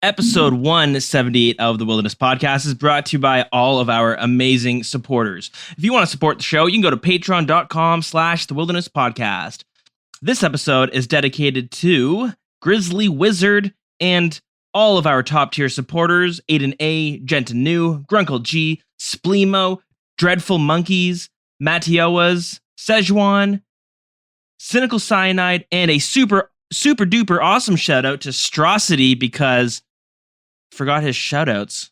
Episode 178 of the Wilderness Podcast is brought to you by all of our amazing supporters. If you want to support the show, you can go to patreon.com/thewilderness-podcast. This episode is dedicated to Grizzly Wizard and all of our top tier supporters: Aiden A, Genton New, Grunkle G, Spleemo, Dreadful Monkeys, Matioas, Szechuan, Cynical Cyanide, and a super duper awesome shout out to Strosity because I forgot his shout outs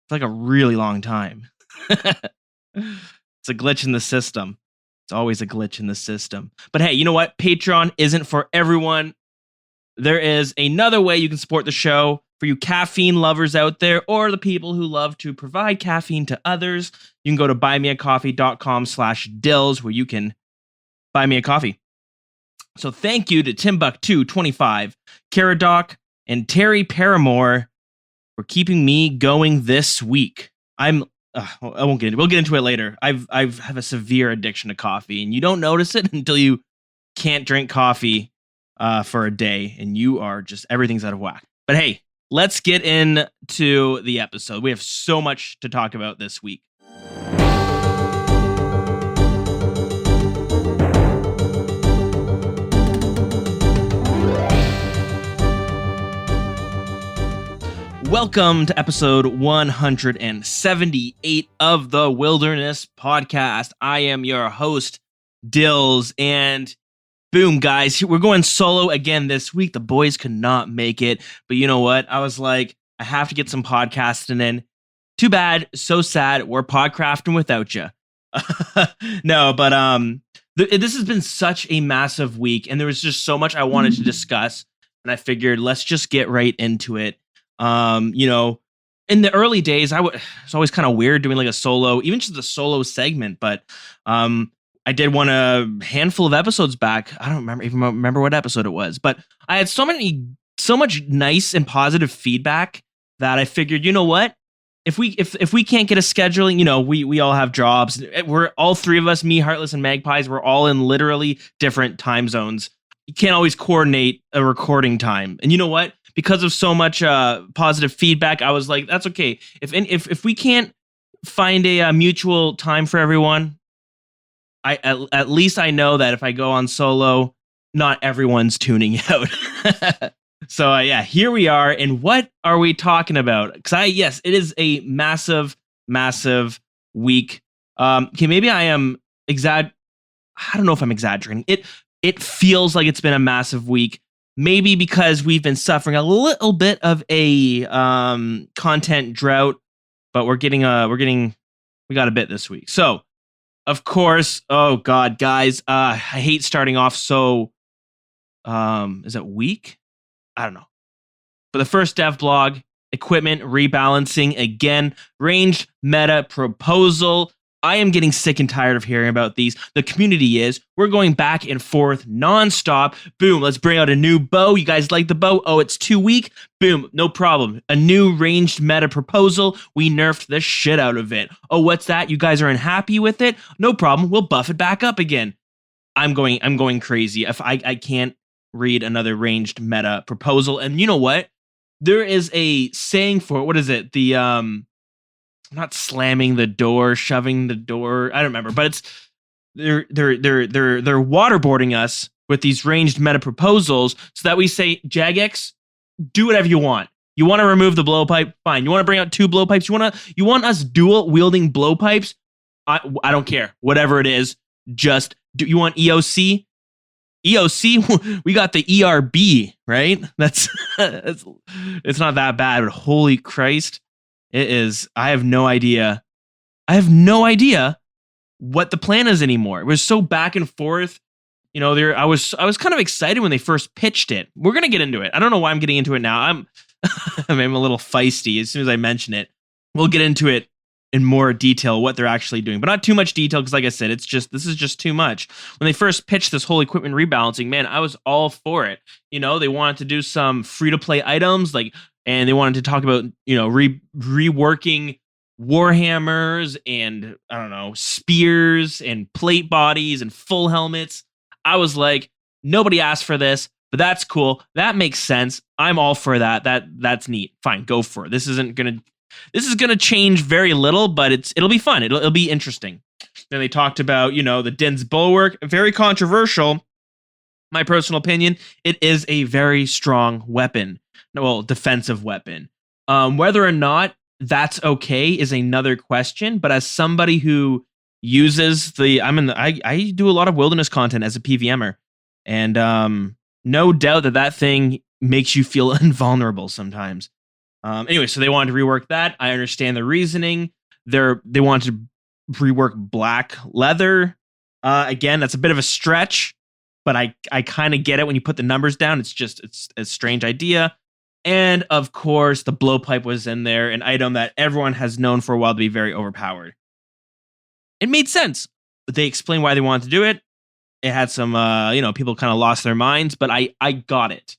for like a really long time. It's a glitch in the system. It's always a glitch in the system. But hey, you know what? Patreon isn't for everyone. There is another way you can support the show for you caffeine lovers out there, or the people who love to provide caffeine to others. You can go to buymeacoffee.com/Dilz where you can buy me a coffee. So thank you to Timbuktu25, Caradoc, and Terry Paramore for keeping me going this week. I won't get into it. We'll get into it later. I have a severe addiction to coffee, and you don't notice it until you can't drink coffee for a day, and you are just, everything's out of whack. But hey, let's get into the episode. We have so much to talk about this week. Welcome to episode 178 of the Wilderness Podcast. I am your host, Dilz, and boom, guys, we're going solo again this week. The boys could not make it, but you know what? I was like, I have to get some podcasting in. Too bad, so sad, we're podcrafting without you. No, but this has been such a massive week, and there was just so much I wanted to discuss, and I figured let's just get right into it. You know, in the early days, it's always kind of weird doing like a solo, even just a solo segment, but I did one a handful of episodes back. I don't remember what episode it was, but I had so much nice and positive feedback that I figured, you know what? If we can't get a scheduling, you know, we all have jobs. We're all three of us, me, Heartless, and Magpies, we're all in literally different time zones. You can't always coordinate a recording time. And you know what? Because of so much positive feedback, I was like, that's okay. If we can't find a mutual time for everyone, at least I know that if I go on solo, not everyone's tuning out. So yeah, here we are. And what are we talking about? Because yes, it is a massive week. Okay, maybe I am I don't know if I'm exaggerating. It feels like it's been a massive week. Maybe because we've been suffering a little bit of a content drought, but we got a bit this week. So, of course, oh God, guys, I hate starting off so, is it weak? I don't know. But the first dev blog, equipment rebalancing again, ranged meta proposal. I am getting sick and tired of hearing about these. The community is. We're going back and forth nonstop. Boom, let's bring out a new bow. You guys like the bow? Oh, it's too weak? Boom, no problem. A new ranged meta proposal. We nerfed the shit out of it. Oh, what's that? You guys are unhappy with it? No problem. We'll buff it back up again. I'm going crazy. If I can't read another ranged meta proposal. And you know what? There is a saying for it. What is it? The not slamming the door, shoving the door. I don't remember, but it's they're waterboarding us with these ranged meta proposals so that we say, Jagex, do whatever you want. You want to remove the blowpipe? Fine. You want to bring out two blowpipes? You want us dual wielding blowpipes? I don't care. Whatever it is, just do. You want EOC? EOC, we got the ERB, right? That's it's not that bad, but holy Christ. It is. I have no idea what the plan is anymore. It was so back and forth. You know, I was kind of excited when they first pitched it. We're gonna get into it. I don't know why I'm getting into it now. I'm a little feisty as soon as I mention it. We'll get into it in more detail what they're actually doing, but not too much detail because, like I said, this is just too much. When they first pitched this whole equipment rebalancing, man, I was all for it. You know, they wanted to do some free to play items and they wanted to talk about, you know, reworking warhammers and, I don't know, spears and plate bodies and full helmets. I was like, nobody asked for this, But that's cool. That makes sense. I'm all for that. That's neat. Fine, go for it. This is gonna change very little, but it'll be fun. It'll be interesting. Then they talked about, the Din's Bulwark. Very controversial. My personal opinion, it is a very strong weapon. Well, defensive weapon. Whether or not that's okay is another question. But as somebody who uses I do a lot of wilderness content as a PVMer, and no doubt that thing makes you feel invulnerable sometimes. Anyway, so they wanted to rework that. I understand the reasoning. They wanted to rework black leather. Again, that's a bit of a stretch, but I kind of get it when you put the numbers down. It's a strange idea. And of course, the blowpipe was in there, an item that everyone has known for a while to be very overpowered. It made sense. They explained why they wanted to do it. It had some, people kind of lost their minds, but I got it.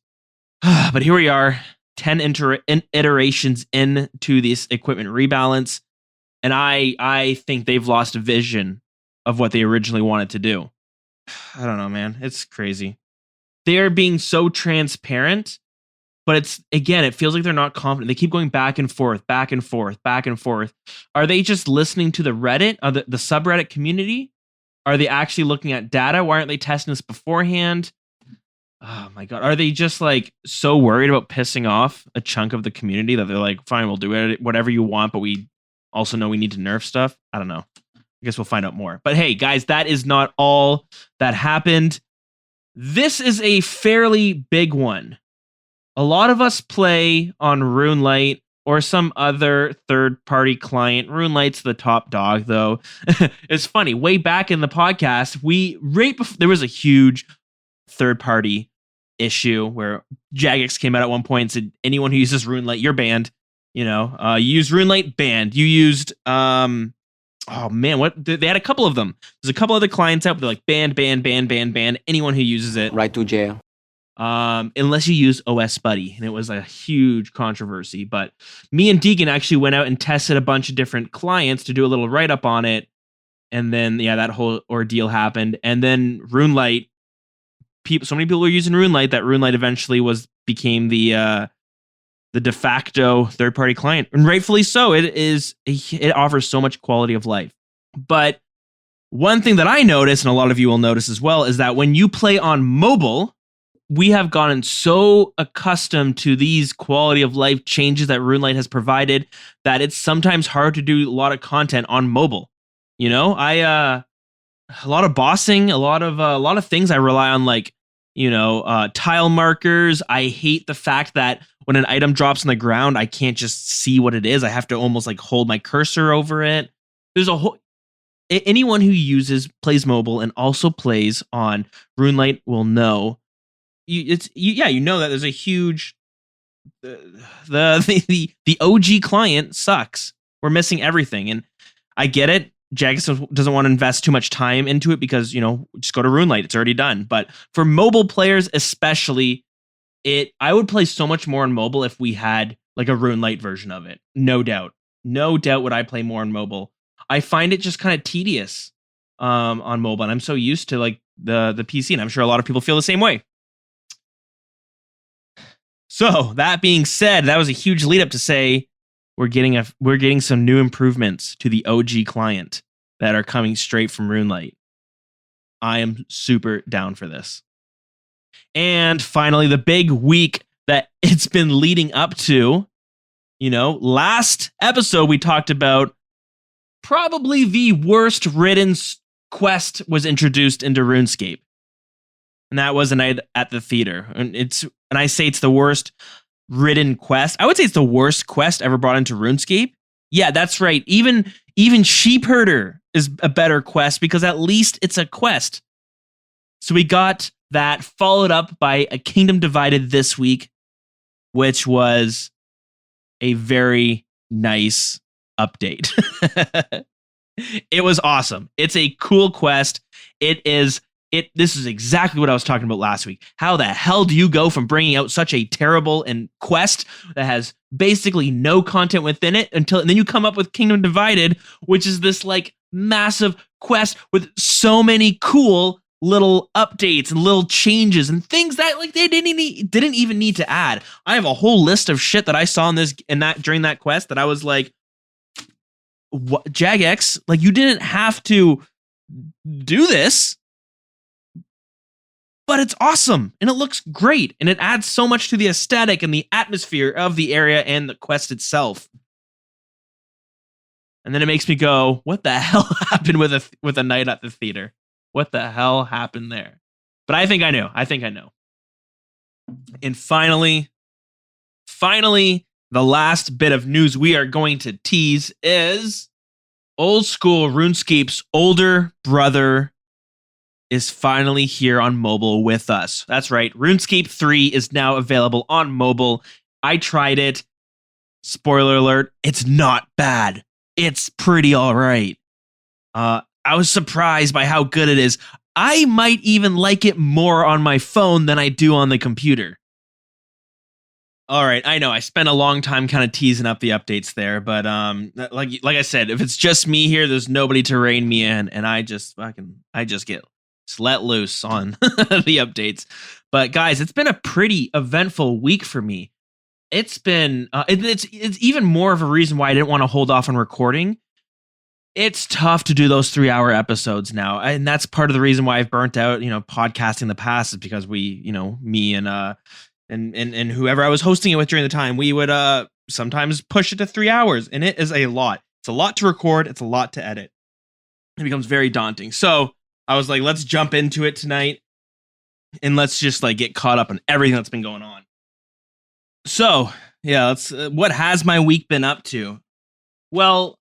But here we are, 10 iterations into this equipment rebalance, and I think they've lost a vision of what they originally wanted to do. I don't know, man. It's crazy. They're being so transparent, but it feels like they're not confident. They keep going back and forth, back and forth, back and forth. Are they just listening to the Reddit, or the subreddit community? Are they actually looking at data? Why aren't they testing this beforehand? Oh my God. Are they just like so worried about pissing off a chunk of the community that they're like, fine, we'll do it, whatever you want, but we also know we need to nerf stuff? I don't know. I guess we'll find out more. But hey, guys, that is not all that happened. This is a fairly big one. A lot of us play on RuneLite or some other third-party client. RuneLite's the top dog, though. It's funny. Way back in the podcast, there was a huge third-party issue where Jagex came out at one point and said, anyone who uses RuneLite, you're banned. You use RuneLite, banned. You used, oh man, what? They had a couple of them. There's a couple other clients out, but they're like, banned. Anyone who uses it. Right to jail. Unless you use OS Buddy, and it was a huge controversy. But me and Deegan actually went out and tested a bunch of different clients to do a little write-up on it. And then, that whole ordeal happened. And then RuneLite, so many people were using RuneLite that RuneLite eventually became the de facto third-party client, and rightfully so. It offers so much quality of life. But one thing that I noticed, and a lot of you will notice as well, is that when you play on mobile, we have gotten so accustomed to these quality of life changes that RuneLite has provided that it's sometimes hard to do a lot of content on mobile. A lot of bossing, a lot of things I rely on, like, tile markers. I hate the fact that when an item drops on the ground, I can't just see what it is. I have to almost like hold my cursor over it. There's anyone who plays mobile and also plays on RuneLite will know. You know that there's a huge the OG client sucks. We're missing everything, and I get it. Jagex doesn't want to invest too much time into it because just go to RuneLite. It's already done. But for mobile players especially, I would play so much more on mobile if we had like a RuneLite version of it. No doubt would I play more on mobile. I find it just kind of tedious on mobile, and I'm so used to like the PC, and I'm sure a lot of people feel the same way. So that being said, that was a huge lead up to say we're getting some new improvements to the OG client that are coming straight from RuneLite. I am super down for this. And finally, the big week that it's been leading up to, last episode we talked about probably the worst written quest was introduced into RuneScape. And that was A Night at the Theater. And I say it's the worst written quest. I would say it's the worst quest ever brought into RuneScape. Yeah, that's right. Even Sheep Herder is a better quest because at least it's a quest. So we got that followed up by a Kingdom Divided this week, which was a very nice update. It was awesome. It's a cool quest. This is exactly what I was talking about last week. How the hell do you go from bringing out such a terrible quest that has basically no content within it and then you come up with Kingdom Divided, which is this like massive quest with so many cool little updates and little changes and things that like they didn't even need to add. I have a whole list of shit that I saw during that quest that I was like, what, Jagex, like you didn't have to do this, but it's awesome and it looks great and it adds so much to the aesthetic and the atmosphere of the area and the quest itself. And then it makes me go, what the hell happened with a night at the theater? What the hell happened there? But I think I know. And finally, the last bit of news we are going to tease is old school RuneScape's older brother is finally here on mobile with us. That's right. RuneScape 3 is now available on mobile. I tried it. Spoiler alert, it's not bad. It's pretty all right. I was surprised by how good it is. I might even like it more on my phone than I do on the computer. All right, I know I spent a long time kind of teasing up the updates there, but like I said, if it's just me here, there's nobody to rein me in, and I just get let loose on the updates. But guys, it's been a pretty eventful week for me. It's been it's even more of a reason why I didn't want to hold off on recording. It's tough to do those 3-hour episodes now, and that's part of the reason why I've burnt out, podcasting in the past, is because we, me and whoever I was hosting it with during the time, we would sometimes push it to 3 hours, and it is a lot. It's a lot to record. It's a lot to edit. It becomes very daunting. So I was like, let's jump into it tonight, and let's just like get caught up on everything that's been going on. So yeah, what has my week been up to? Well,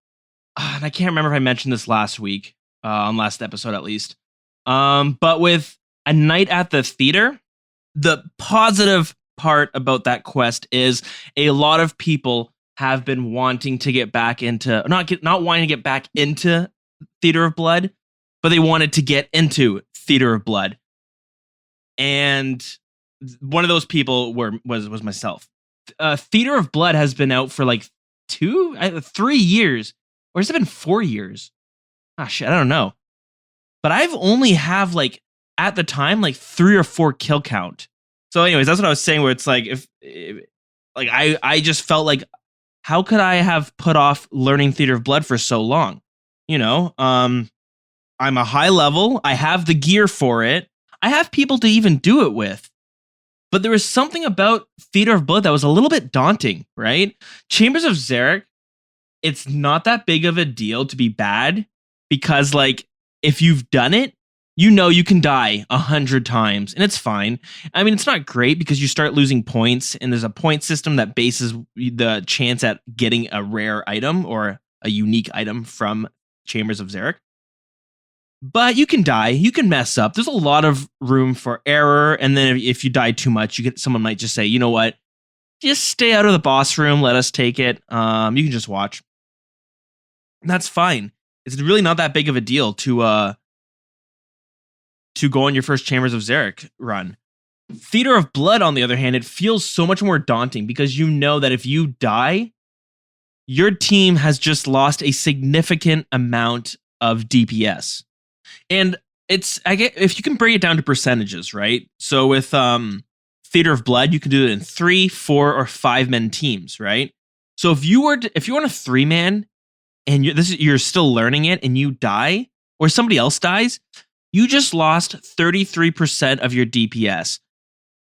and I can't remember if I mentioned this last week, on last episode at least. But with a night at the theater, the positive part about that quest is a lot of people have been wanting to get back into, not wanting to get back into Theater of Blood, but they wanted to get into Theater of Blood. And one of those people was myself. Theater of Blood has been out for like 3 years. Or has it been 4 years? Ah, shit, I don't know. But I've only have like, at the time, like 3 or 4 kill count. So anyways, that's what I was saying, where it's like, I just felt like, how could I have put off learning Theater of Blood for so long? I'm a high level. I have the gear for it. I have people to even do it with. But there was something about Theater of Blood that was a little bit daunting, right? Chambers of Xeric, it's not that big of a deal to be bad, because like if you've done it, you can die 100 times and it's fine. I mean, it's not great because you start losing points, and there's a point system that bases the chance at getting a rare item or a unique item from Chambers of Xeric. But you can die, you can mess up. There's a lot of room for error, and then if you die too much, someone might just say, you know what? Just stay out of the boss room, let us take it. You can just watch. And that's fine. It's really not that big of a deal to go on your first Chambers of Xeric run. Theater of Blood, on the other hand, it feels so much more daunting, because you know that if you die, your team has just lost a significant amount of DPS. And if you can break it down to percentages, right? So with Theater of Blood, you can do it in 3, 4, or 5-man teams, right? So if you want a 3-man and you're still learning it and you die, or somebody else dies, you just lost 33% of your DPS.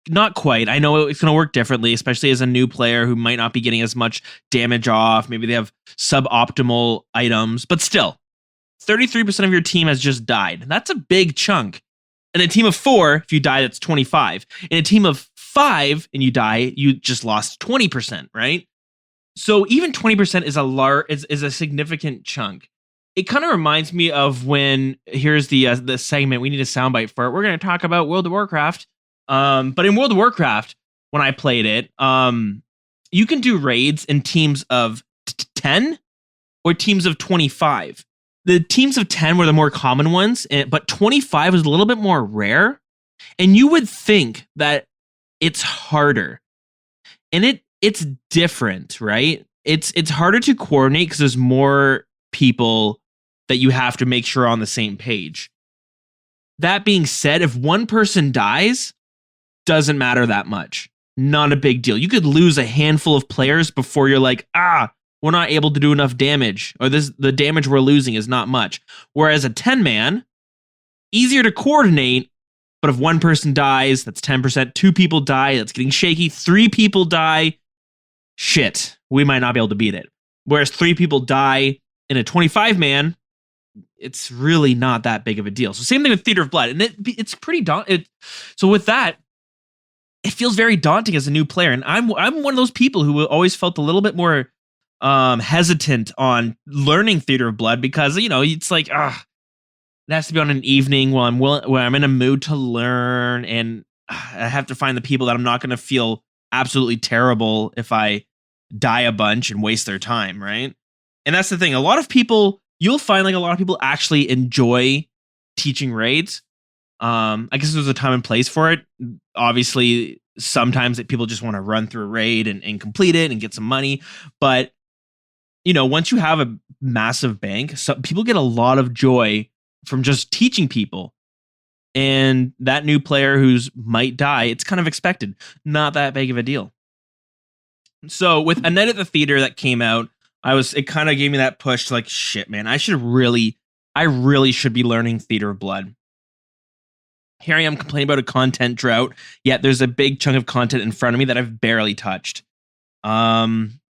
Not quite. I know it's going to work differently, especially as a new player who might not be getting as much damage off. Maybe they have suboptimal items, but still, 33% of your team has just died. That's a big chunk. In a team of 4, if you die, that's 25. In a team of 5 and you die, you just lost 20%, right? So even 20% is a significant chunk. It kind of reminds me of when, here's the segment, we need a soundbite for it. We're going to talk about World of Warcraft. But in World of Warcraft, when I played it, you can do raids in teams of 10 or teams of 25. The teams of 10 were the more common ones, but 25 was a little bit more rare. And you would think that it's harder. And it's different, right? It's harder to coordinate because there's more people that you have to make sure are on the same page. That being said, if one person dies, doesn't matter that much. Not a big deal. You could lose a handful of players before you're like, we're not able to do enough damage, or the damage we're losing is not much. Whereas a 10-man, easier to coordinate, but if one person dies, that's 10%. 2 people die, that's getting shaky. 3 people die, shit, we might not be able to beat it. Whereas 3 people die in a 25-man, it's really not that big of a deal. So same thing with Theater of Blood, and it's pretty daunting. So with that, it feels very daunting as a new player, and I'm one of those people who always felt a little bit more hesitant on learning Theater of Blood because it's like it has to be on an evening where I'm in a mood to learn, and I have to find the people that I'm not going to feel absolutely terrible if I die a bunch and waste their time, right? And that's the thing. You'll find like a lot of people actually enjoy teaching raids. I guess there's a time and place for it. Obviously, sometimes people just want to run through a raid and complete it and get some money. But, once you have a massive bank, people get a lot of joy from just teaching people. And that new player who's might die, it's kind of expected. Not that big of a deal. So with A Night at the Theater that came out, it kind of gave me that push to like, shit, man, I really should be learning Theater of Blood. Here I am complaining about a content drought, yet there's a big chunk of content in front of me that I've barely touched.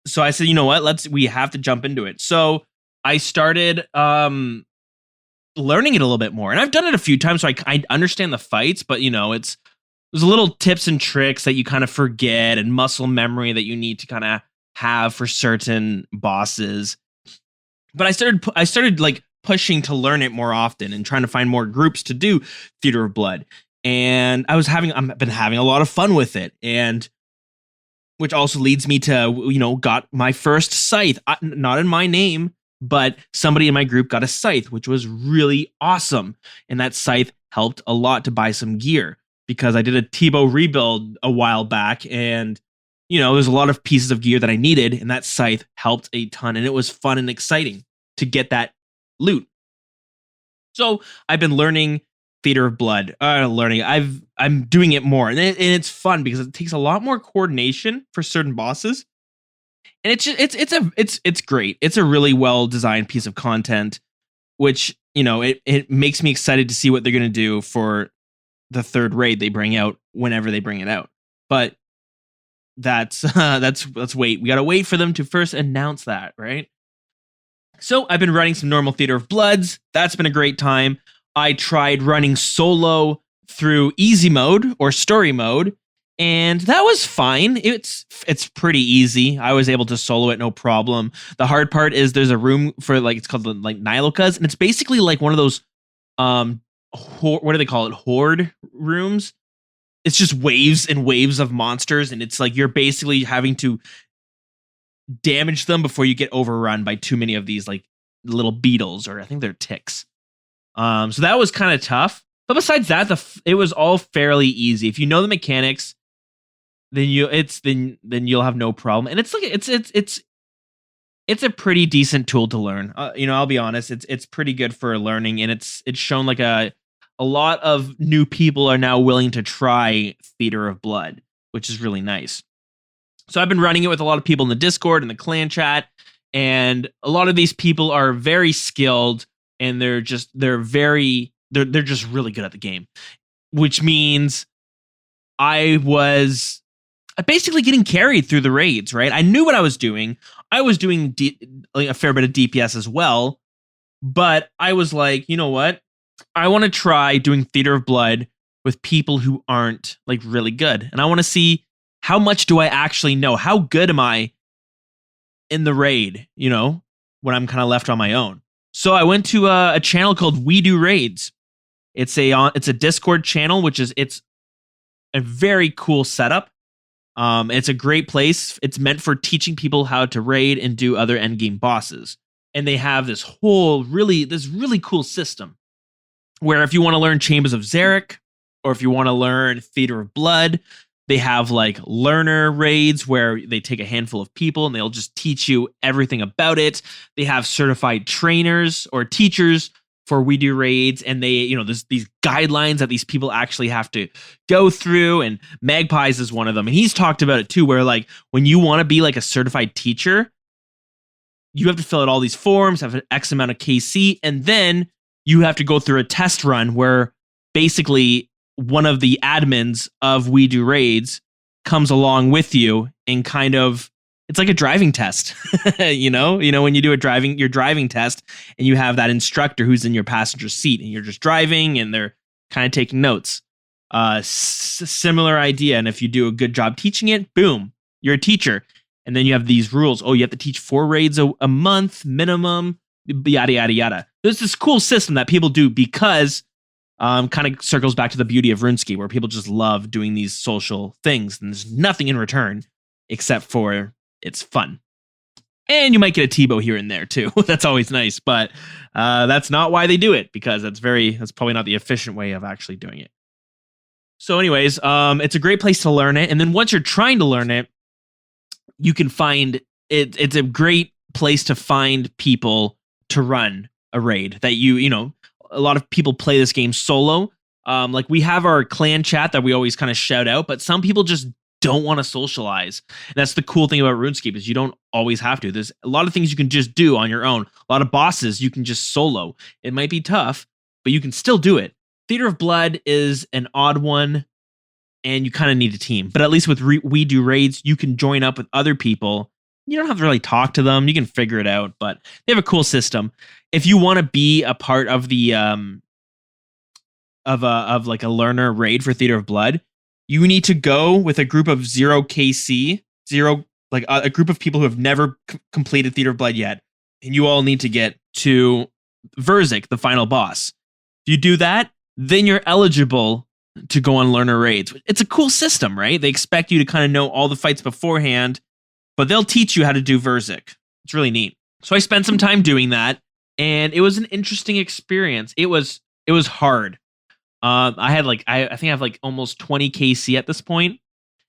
So I said, you know what? We have to jump into it. So I started learning it a little bit more, and I've done it a few times, so I understand the fights, but there's little tips and tricks that you kind of forget, and muscle memory that you need to kind of have for certain bosses. But I started like pushing to learn it more often and trying to find more groups to do Theater of Blood. And I've been having a lot of fun with it. And which also leads me to, got my first scythe, not in my name, but somebody in my group got a scythe, which was really awesome. And that scythe helped a lot to buy some gear because I did a Tebow rebuild a while back, and there's a lot of pieces of gear that I needed, and that scythe helped a ton, and it was fun and exciting to get that loot. So I've been learning Theater of Blood. I'm doing it more, and it's fun because it takes a lot more coordination for certain bosses, and it's great. It's a really well designed piece of content, which it makes me excited to see what they're gonna do for the third raid they bring out whenever they bring it out. But let's wait. We gotta wait for them to first announce that, right? So I've been running some normal Theater of Bloods. That's been a great time. I tried running solo through easy mode or story mode, and that was fine. It's pretty easy. I was able to solo it no problem. The hard part is there's a room for it's called Nilokas, and it's basically like one of those what do they call it? Horde rooms. It's just waves and waves of monsters, and it's like you're basically having to damage them before you get overrun by too many of these little beetles, or I think they're ticks. So that was kind of tough. But besides that, it was all fairly easy. If you know the mechanics, then you'll have no problem. And it's a pretty decent tool to learn. I'll be honest, it's pretty good for learning, and it's shown like a lot of new people are now willing to try Theater of Blood, which is really nice. So I've been running it with a lot of people in the Discord and the clan chat, and a lot of these people are very skilled, and they're just really good at the game, which means I was basically getting carried through the raids, right? I knew what I was doing. I was doing a fair bit of DPS as well, but I was like, you know what? I want to try doing Theater of Blood with people who aren't really good, and I want to see how much do I actually know? How good am I in the raid, when I'm kind of left on my own? So I went to a channel called We Do Raids. It's a Discord channel, it's a very cool setup. It's a great place. It's meant for teaching people how to raid and do other endgame bosses. And they have this really cool system where if you want to learn Chambers of Zarek, or if you want to learn Theater of Blood, they have learner raids where they take a handful of people and they'll just teach you everything about it. They have certified trainers or teachers for We Do Raids, and they, there's these guidelines that these people actually have to go through, and Magpies is one of them. And he's talked about it too, where like when you want to be like a certified teacher, you have to fill out all these forms, have an X amount of KC, and then you have to go through a test run where basically one of the admins of We Do Raids comes along with you and kind of, it's like a driving test. When you do your driving test and you have that instructor who's in your passenger seat and you're just driving and they're kind of taking notes. Similar idea. And if you do a good job teaching it, boom, you're a teacher. And then you have these rules. Oh, you have to teach 4 raids a month minimum, yada, yada, yada. There's this cool system that people do because kind of circles back to the beauty of RuneScape, where people just love doing these social things. And there's nothing in return except for it's fun. And you might get a T-bow here and there too. That's always nice. But that's not why they do it, because that's probably not the efficient way of actually doing it. So anyways, it's a great place to learn it. And then once you're trying to learn it, you can find it. It's a great place to find people to run a raid that a lot of people play this game solo. Like we have our clan chat that we always kind of shout out, but some people just don't want to socialize. And that's the cool thing about RuneScape is you don't always have to. There's a lot of things you can just do on your own. A lot of bosses you can just solo. It might be tough, but you can still do it. Theater of Blood is an odd one, and you kind of need a team. But at least with We Do Raids, you can join up with other people. You don't have to really talk to them. You can figure it out, but they have a cool system. If you want to be a part of the of like a learner raid for Theater of Blood, you need to go with a group of 0 KC, like a group of people who have never completed Theater of Blood yet, and you all need to get to Verzik, the final boss. If you do that, then you're eligible to go on learner raids. It's a cool system, right? They expect you to kind of know all the fights beforehand, but they'll teach you how to do Verzik. It's really neat. So I spent some time doing that, and it was an interesting experience. It was hard. I think I have like almost 20 KC at this point,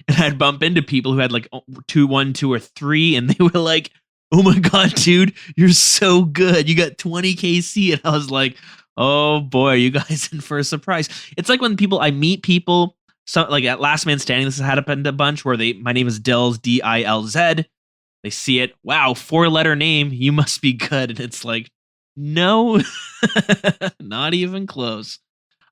and I'd bump into people who had like 2, 1, 2, or 3, and they were like, "Oh my god, dude, you're so good! You got 20 KC," and I was like, "Oh boy, you guys in for a surprise." It's like when I meet people, like at Last Man Standing, this has happened a bunch where my name is Dilz, Dilz. They see it, wow, 4-letter name, you must be good, and it's like, no, not even close.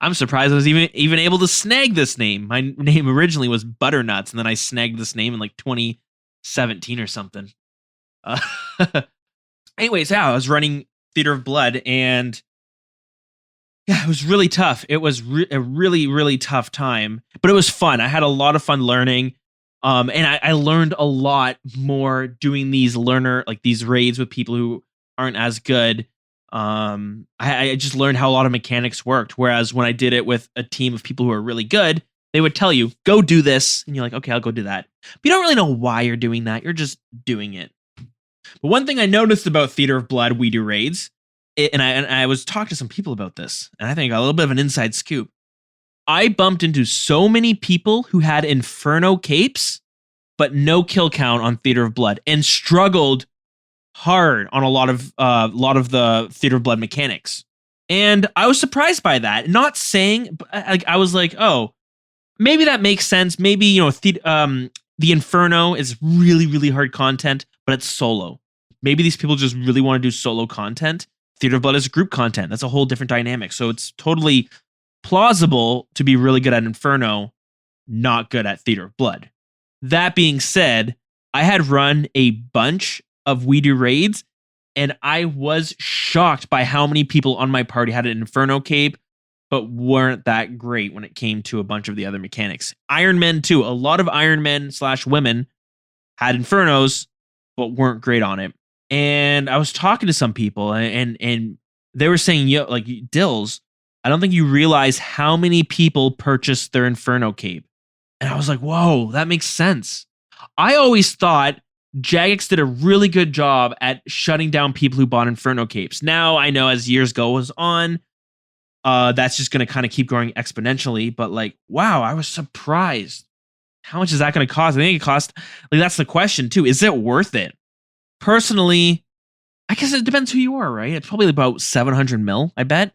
I'm surprised I was even able to snag this name. My name originally was Butternuts, and then I snagged this name in like 2017 or something. Anyways, yeah, I was running Theater of Blood, and yeah, it was really tough. It was a really, really tough time, but it was fun. I had a lot of fun learning, and I learned a lot more doing these raids with people who aren't as good. I just learned how a lot of mechanics worked. Whereas when I did it with a team of people who are really good, they would tell you, go do this. And you're like, okay, I'll go do that. But you don't really know why you're doing that. You're just doing it. But one thing I noticed about Theater of Blood, We Do Raids, and I was talking to some people about this, and I think I got a little bit of an inside scoop. I bumped into so many people who had Inferno capes, but no kill count on Theater of Blood, and struggled hard on a lot of the Theater of Blood mechanics. And I was surprised by that. Not saying, like, I was like, oh, maybe that makes sense. Maybe, the Inferno is really, really hard content, but it's solo. Maybe these people just really want to do solo content. Theater of Blood is group content. That's a whole different dynamic. So it's totally plausible to be really good at Inferno, not good at Theater of Blood. That being said, I had run a bunch of We Do Raids, and I was shocked by how many people on my party had an Inferno cape, but weren't that great when it came to a bunch of the other mechanics. Iron Men too. A lot of Iron Men / women had Infernos, but weren't great on it. And I was talking to some people, and they were saying, yo, like, Dilz, I don't think you realize how many people purchased their Inferno cape. And I was like, whoa, that makes sense. I always thought Jagex did a really good job at shutting down people who bought Inferno capes. Now I know as years goes on, that's just going to kind of keep growing exponentially. But like, wow, I was surprised. How much is that going to cost? I think it cost, like, that's the question too. Is it worth it? Personally, I guess it depends who you are, right? It's probably about 700 mil, I bet.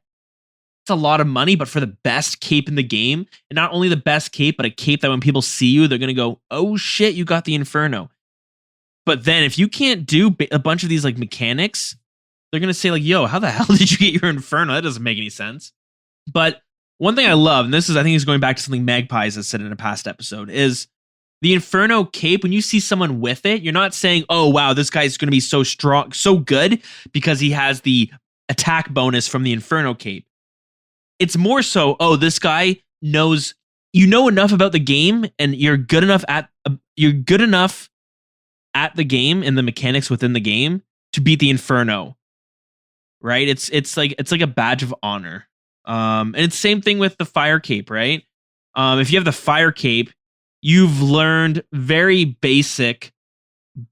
it's a lot of money, but for the best cape in the game, and not only the best cape, but a cape that when people see you, they're gonna go, "Oh shit, you got the Inferno." But then if you can't do a bunch of these like mechanics, they're gonna say like, "Yo, how the hell did you get your Inferno? That doesn't make any sense." But one thing I love, and this is I think is going back to something Magpies has said in a past episode, is the Inferno cape. When you see someone with it, you're not saying, "Oh wow, this guy's gonna be so strong, so good," because he has the attack bonus from the Inferno cape. It's more so, oh, this guy knows, you know enough about the game, and you're good enough at the game and the mechanics within the game to beat the Inferno, right? It's like a badge of honor. And it's same thing with the Fire Cape, right? If you have the Fire Cape, you've learned very basic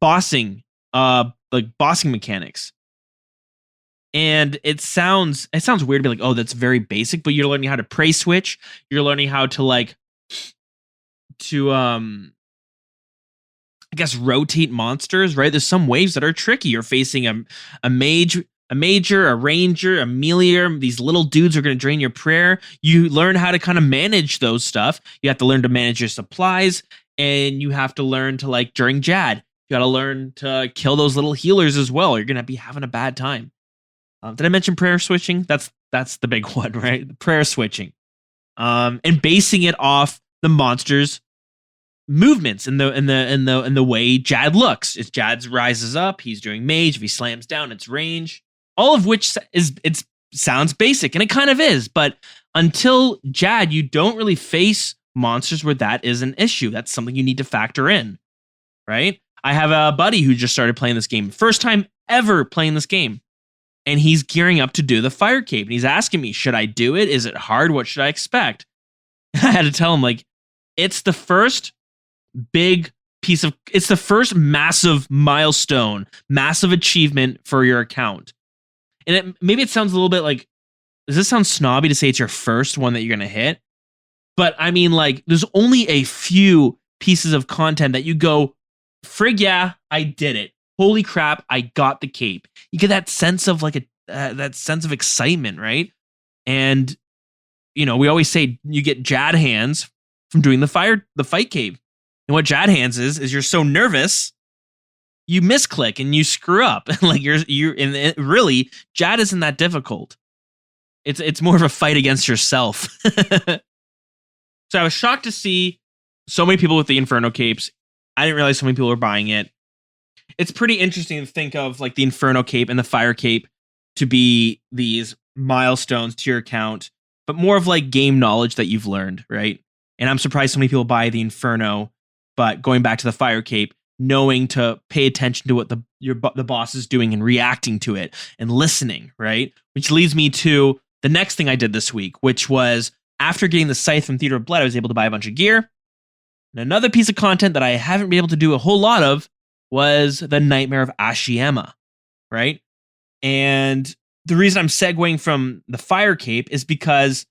bossing mechanics. And it sounds weird to be like, oh, that's very basic, but you're learning how to prey switch. You're learning how to I guess rotate monsters, right? There's some waves that are tricky. You're facing a major, a ranger, a melee. These little dudes are going to drain your prayer. You learn how to kind of manage those stuff. You have to learn to manage your supplies, and you have to learn to during Jad, you got to learn to kill those little healers as well. You're going to be having a bad time. Did I mention prayer switching? That's the big one, right? The prayer switching, and basing it off the monster's movements in the way Jad looks. If Jad rises up, he's doing mage. If he slams down, it's range. All of which sounds basic, and it kind of is. But until Jad, you don't really face monsters where that is an issue. That's something you need to factor in, right? I have a buddy who just started playing this game, first time ever playing this game. And he's gearing up to do the Fire Cape. And he's asking me, should I do it? Is it hard? What should I expect? I had to tell him, it's the first it's the first massive milestone, massive achievement for your account. And maybe it sounds a little bit does this sound snobby to say it's your first one that you're going to hit? But I mean, there's only a few pieces of content that you go, frig yeah, I did it. Holy crap, I got the cape. You get that sense of that sense of excitement, right? And we always say you get Jad hands from doing the fight cape. And what Jad hands is you're so nervous, you misclick and you screw up. Really, Jad isn't that difficult. It's more of a fight against yourself. So I was shocked to see so many people with the Inferno capes. I didn't realize so many people were buying it. It's pretty interesting to think of the Inferno cape and the Fire cape to be these milestones to your account, but more of game knowledge that you've learned, right? And I'm surprised so many people buy the Inferno, but going back to the Fire cape, knowing to pay attention to what the boss is doing and reacting to it and listening, right? Which leads me to the next thing I did this week, which was after getting the Scythe from Theater of Blood, I was able to buy a bunch of gear. And another piece of content that I haven't been able to do a whole lot of was the Nightmare of Ashiyama, right? And the reason I'm segueing from the Fire Cape is because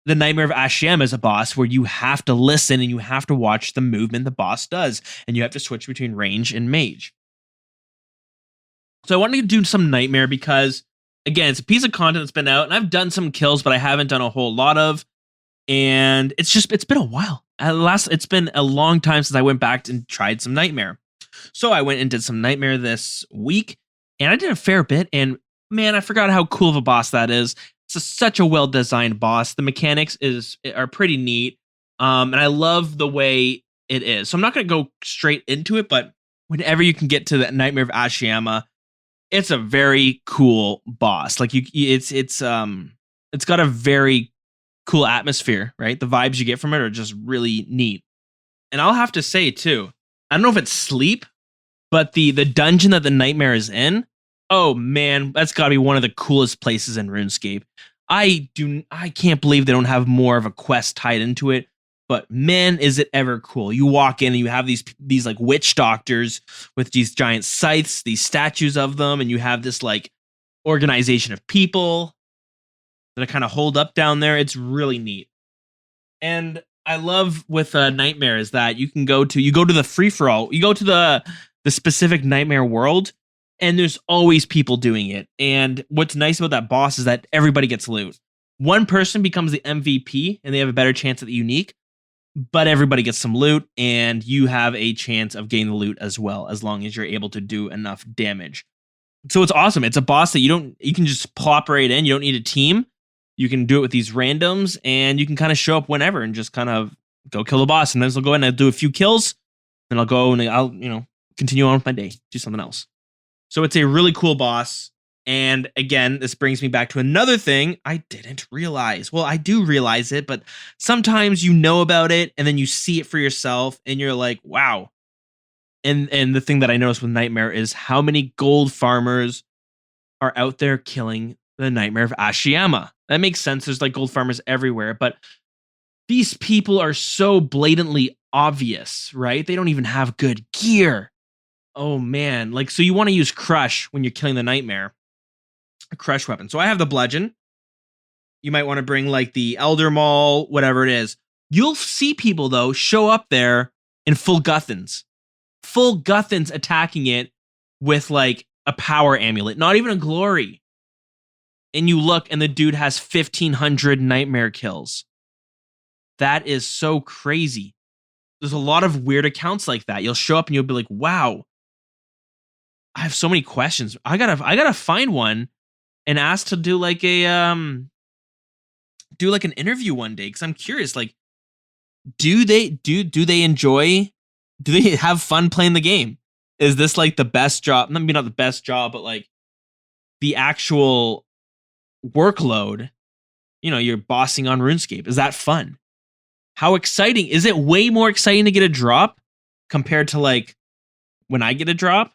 the Nightmare of Ashiyama is a boss where you have to listen and you have to watch the movement the boss does, and you have to switch between range and mage. So I wanted to do some Nightmare because, again, it's a piece of content that's been out, and I've done some kills, but I haven't done a whole lot of, and it's been a while. It's been a long time since I went back and tried some Nightmare. So I went and did some Nightmare this week, and I did a fair bit, and man, I forgot how cool of a boss that is. It's such a well-designed boss. The mechanics are pretty neat, and I love the way it is. So I'm not going to go straight into it, but whenever you can get to the Nightmare of Ashiyama, it's a very cool boss. It's got a very cool atmosphere, right? The vibes you get from it are just really neat. And I'll have to say too, I don't know if it's sleep, but the dungeon that the Nightmare is in, oh man, that's got to be one of the coolest places in RuneScape. I can't believe they don't have more of a quest tied into it, but man, is it ever cool. You walk in and you have these witch doctors with these giant scythes, these statues of them, and you have this organization of people that are kind of holed up down there. It's really neat. And I love with Nightmare is that you go to the free-for-all, you go to the specific Nightmare world, and there's always people doing it. And what's nice about that boss is that everybody gets loot. one person becomes the MVP and they have a better chance at the unique, but everybody gets some loot and you have a chance of getting the loot as well, as long as you're able to do enough damage. So it's awesome. It's a boss that you can just plop right in. You don't need a team. You can do it with these randoms and you can kind of show up whenever and just kind of go kill the boss. And then I'll go in and I'll do a few kills and I'll go and I'll, continue on with my day, do something else. So it's a really cool boss. And again, this brings me back to another thing I didn't realize. Well, I do realize it, but sometimes you know about it and then you see it for yourself and you're like, wow. And the thing that I noticed with Nightmare is how many gold farmers are out there killing the Nightmare of Ashiyama. That makes sense. There's like gold farmers everywhere, but these people are so blatantly obvious, right? They don't even have good gear. Oh man. Like, so you want to use Crush when you're killing the Nightmare. A Crush weapon. So I have the Bludgeon. You might want to bring like the Elder Maul, whatever it is. You'll see people though show up there in full Guthans. Full Guthans attacking it with like a power amulet, not even a glory. And you look and the dude has 1,500 Nightmare kills. That is so crazy. There's a lot of weird accounts like that. You'll show up and you'll be like, wow, I have so many questions. I gotta find one and ask to do like an interview one day. Cause I'm curious, like, do they enjoy, do they have fun playing the game? Is this like the best job? Maybe not the best job, but like the actual workload, you're bossing on RuneScape. Is that fun? How exciting? Is it way more exciting to get a drop compared to like when I get a drop?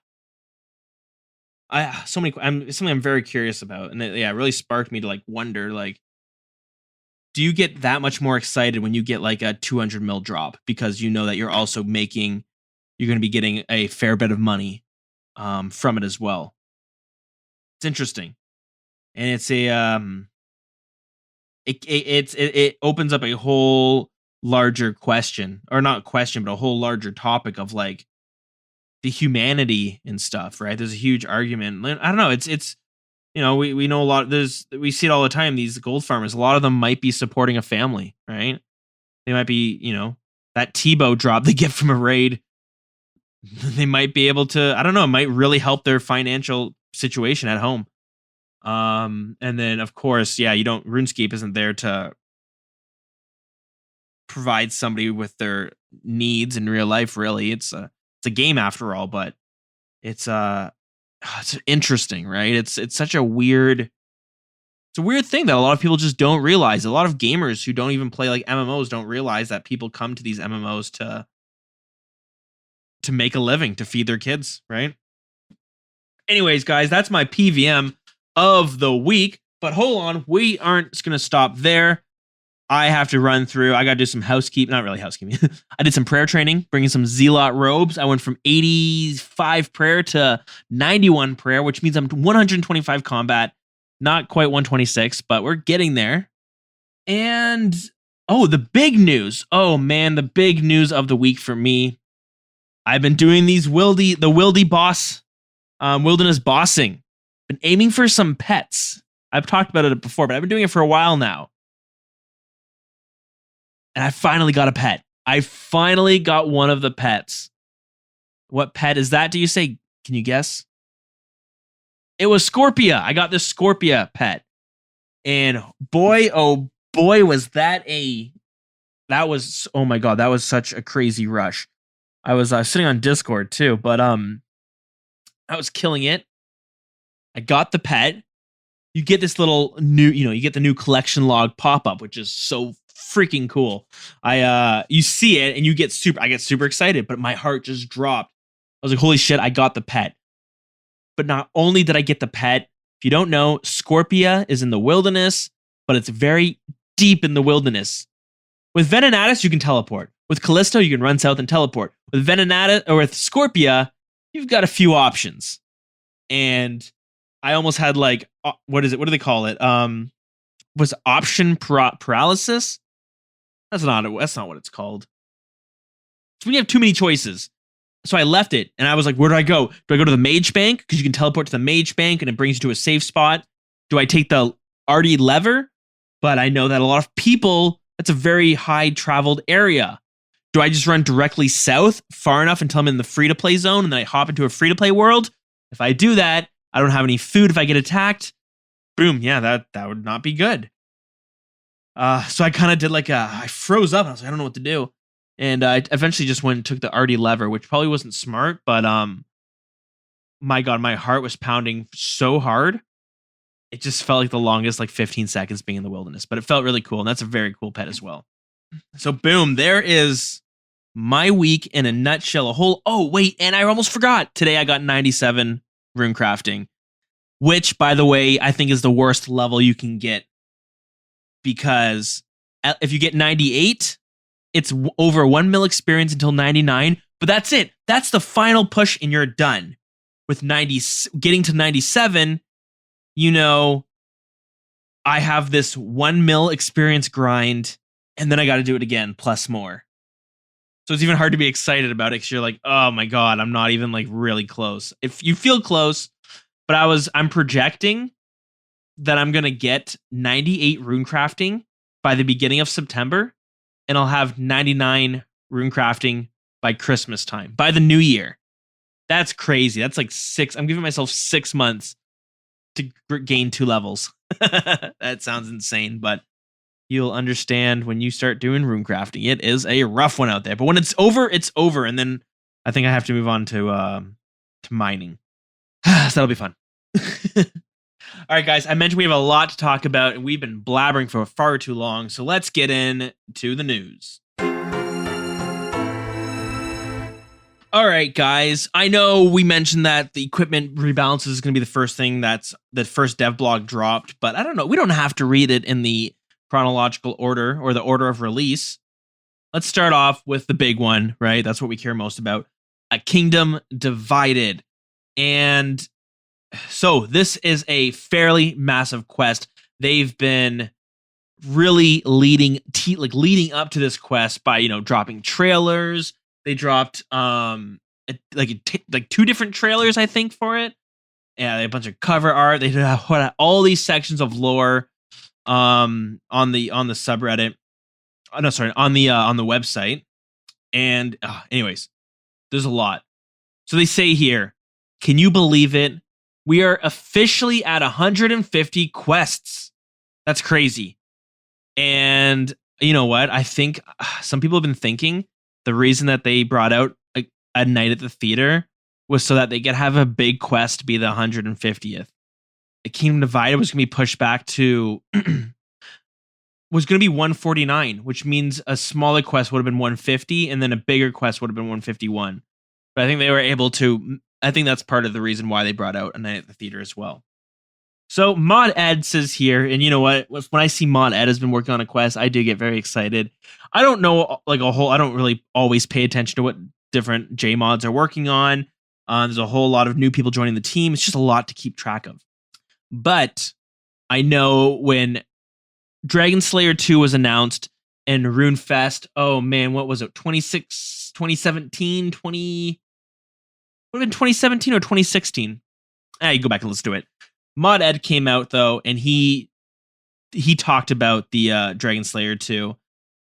Something I'm very curious about. And it really sparked me to like wonder, like, do you get that much more excited when you get like a 200 mil drop because you know that you're also you're going to be getting a fair bit of money from it as well. It's interesting. And it's it opens up a whole larger question, or not question, but a whole larger topic of like the humanity and stuff, right? There's a huge argument. I don't know. It's we know a lot. We see it all the time. These gold farmers, a lot of them might be supporting a family, right? They might be, that Tebow drop they get from a raid. They might be able to, I don't know, it might really help their financial situation at home. And then of course, RuneScape isn't there to provide somebody with their needs in real life, really. It's a game after all, but it's interesting, right? It's such a weird thing that a lot of people just don't realize. A lot of gamers who don't even play like MMOs don't realize that people come to these MMOs to make a living, to feed their kids, right? Anyways, guys, that's my PVM of the week. But hold on, we aren't just going to stop there. I have to run through. I got to do some housekeeping. Not really housekeeping. I did some prayer training, bringing some Zealot robes. I went from 85 prayer to 91 prayer, which means I'm 125 combat. Not quite 126, but we're getting there. And, the big news. Oh, man, the big news of the week for me. I've been doing these wildy boss, wilderness bossing. Been aiming for some pets. I've talked about it before, but I've been doing it for a while now. And I finally got a pet. I finally got one of the pets. What pet is that, do you say? Can you guess? It was Scorpia. I got this Scorpia pet. And boy, oh boy, was that oh my God, that was such a crazy rush. I was sitting on Discord too, but I was killing it. I got the pet. You get this little new, you get the new collection log pop-up, which is so freaking cool. You see it and I get super excited, but my heart just dropped. I was like, holy shit, I got the pet. But not only did I get the pet, if you don't know, Scorpia is in the wilderness, but it's very deep in the wilderness. With Venenatus, you can teleport. With Callisto, you can run south and teleport. With Venenatus, or with Scorpia, you've got a few options. And I almost had like, what is it? What do they call it? Was option paralysis? That's not what it's called. So we have too many choices. So I left it and I was like, where do I go? Do I go to the mage bank? Because you can teleport to the mage bank and it brings you to a safe spot. Do I take the arty lever? but I know that a lot of people, that's a very high traveled area. Do I just run directly south far enough until I'm in the free-to-play zone and then I hop into a free-to-play world? If I do that, I don't have any food if I get attacked. Boom, yeah, that would not be good. So I kind of did I froze up and I was like, I don't know what to do. And I eventually just went and took the RD lever, which probably wasn't smart, but my God, my heart was pounding so hard. It just felt like the longest 15 seconds being in the wilderness, but it felt really cool. And that's a very cool pet as well. So boom, there is my week in a nutshell. Oh wait, and I almost forgot. Today I got 97 runecrafting, which by the way, I think is the worst level you can get, because if you get 98, it's over 1 mil experience until 99, but that's it. That's the final push and you're done. With getting to 97, I have this 1 mil experience grind, and then I got to do it again, plus more. So it's even hard to be excited about it because you're like, oh my God, I'm not even really close. If you feel close, but I'm projecting that I'm going to get 98 runecrafting by the beginning of September, and I'll have 99 runecrafting by Christmas time, by the new year. That's crazy. That's I'm giving myself 6 months to gain 2 levels. That sounds insane, but you'll understand when you start doing runecrafting. It is a rough one out there, but when it's over, it's over. And then I think I have to move on to mining. So that'll be fun. All right, guys, I mentioned we have a lot to talk about, and we've been blabbering for far too long. So let's get into the news. All right, guys. I know we mentioned that the equipment rebalance is going to be the first thing the first dev blog dropped, but I don't know. We don't have to read it in the chronological order or the order of release. Let's start off with the big one, right? That's what we care most about. A Kingdom Divided. And so this is a fairly massive quest. They've been really leading up to this quest by, dropping trailers. They dropped 2 different trailers, I think, for it. Yeah, they had a bunch of cover art. They had all these sections of lore on the subreddit. On the website. And anyways, there's a lot. So they say here, can you believe it? We are officially at 150 quests. That's crazy. And you know what? I think some people have been thinking the reason that they brought out a night at the theater was so that they could have a big quest be the 150th. A Kingdom Divided was going to be pushed back to was going to be 149, which means a smaller quest would have been 150, and then a bigger quest would have been 151. But I think they were able to. I think that's part of the reason why they brought out a night at the theater as well. So Mod Ed says here, and you know what? When I see Mod Ed has been working on a quest, I do get very excited. I don't know I don't really always pay attention to what different J mods are working on. There's a whole lot of new people joining the team. It's just a lot to keep track of. But I know when Dragon Slayer 2 was announced and RuneFest, oh man, what was it? 2017, 20 would have been 2017 or 2016. You go back and listen to it. Mod Ed came out though, and he talked about the Dragon Slayer 2,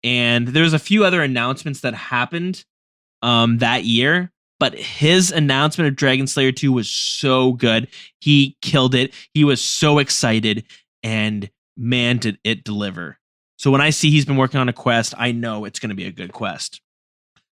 and there's a few other announcements that happened that year, but his announcement of Dragon Slayer 2 was so good. He killed it. He was so excited, and man, did it deliver. So when I see he's been working on a quest, I know it's going to be a good quest.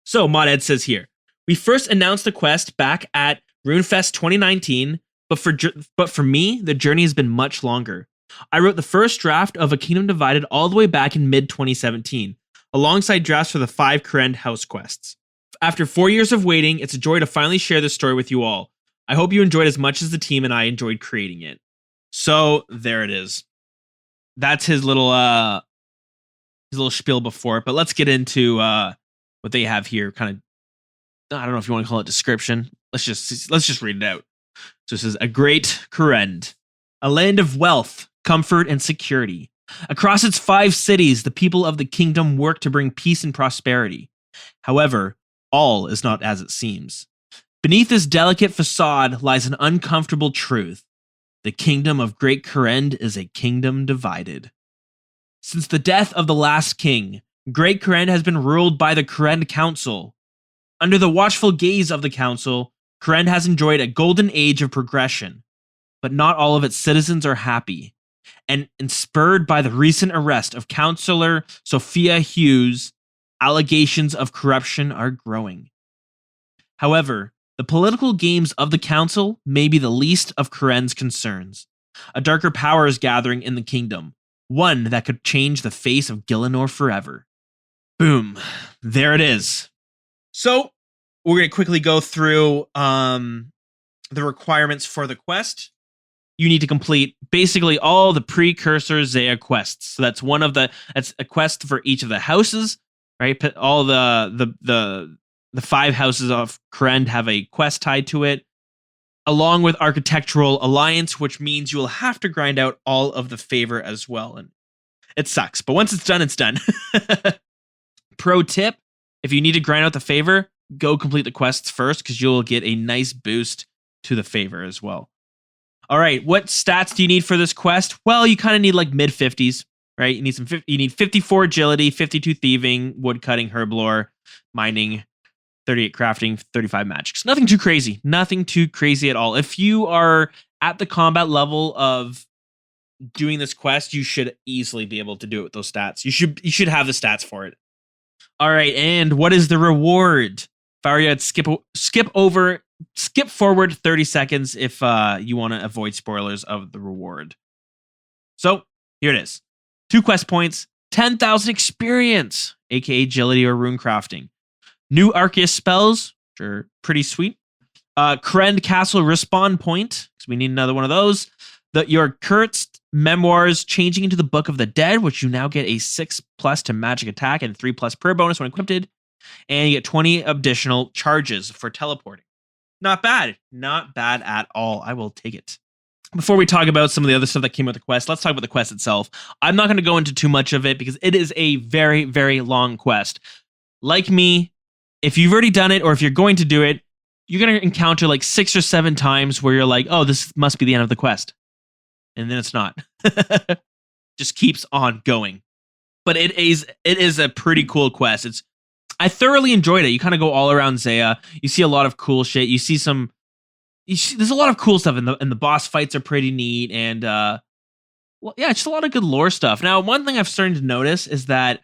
So Mod Ed says here, we first announced the quest back at RuneFest 2019, but for me, the journey has been much longer. I wrote the first draft of A Kingdom Divided all the way back in mid-2017, alongside drafts for the 5 Kourend house quests. After 4 years of waiting, it's a joy to finally share this story with you all. I hope you enjoyed as much as the team and I enjoyed creating it. So there it is. That's his little spiel before it, but let's get into what they have here. Kind of, I don't know if you want to call it description. Let's just read it out. So it says, a great Kourend, a land of wealth, comfort, and security. Across its 5 cities, the people of the kingdom work to bring peace and prosperity. However, all is not as it seems. Beneath this delicate facade lies an uncomfortable truth. The kingdom of Great Kourend is a kingdom divided. Since the death of the last king, Great Kourend has been ruled by the Kourend Council. Under the watchful gaze of the council, Kourend has enjoyed a golden age of progression, but not all of its citizens are happy. And spurred by the recent arrest of Councillor Sophia Hughes, allegations of corruption are growing. However, the political games of the council may be the least of Kourend's concerns. A darker power is gathering in the kingdom, one that could change the face of Gielinor forever. Boom. There it is. So, we're going to quickly go through the requirements for the quest. You need to complete basically all the precursor Zaya quests. So that's that's a quest for each of the houses, right? All the 5 houses of Kourend have a quest tied to it, along with Architectural Alliance, which means you will have to grind out all of the favor as well. And it sucks, but once it's done, it's done. Pro tip, if you need to grind out the favor, go complete the quests first because you'll get a nice boost to the favor as well. All right, what stats do you need for this quest? Well, you kind of need like mid 50s, right? You need 54 agility, 52 thieving, wood cutting, herb lore, mining, 38 crafting, 35 magic. So nothing too crazy. Nothing too crazy at all. If you are at the combat level of doing this quest, you should easily be able to do it with those stats. You should have the stats for it. All right, and what is the reward? If I were you, I'd skip forward 30 seconds if you want to avoid spoilers of the reward. So here it is. 2 quest points, 10,000 experience, aka agility or runecrafting. New Arceus spells, which are pretty sweet. Kourend Castle respawn point, because we need another one of those. Your cursed memoirs changing into the Book of the Dead, which you now get a 6+ to magic attack and 3+ prayer bonus when equipped. And you get 20 additional charges for teleporting. Not bad. Not bad at all. I will take it. Before we talk about some of the other stuff that came with the quest, let's talk about the quest itself. I'm not going to go into too much of it because it is a very, very long quest. Like me, if you've already done it or if you're going to do it, you're going to encounter like 6 or 7 times where you're like, oh, this must be the end of the quest. And then it's not. Just keeps on going. But it is a pretty cool quest. I thoroughly enjoyed it. You kind of go all around Zaya. You see a lot of cool shit. There's a lot of cool stuff, and the boss fights are pretty neat, and just a lot of good lore stuff. Now, one thing I've started to notice is that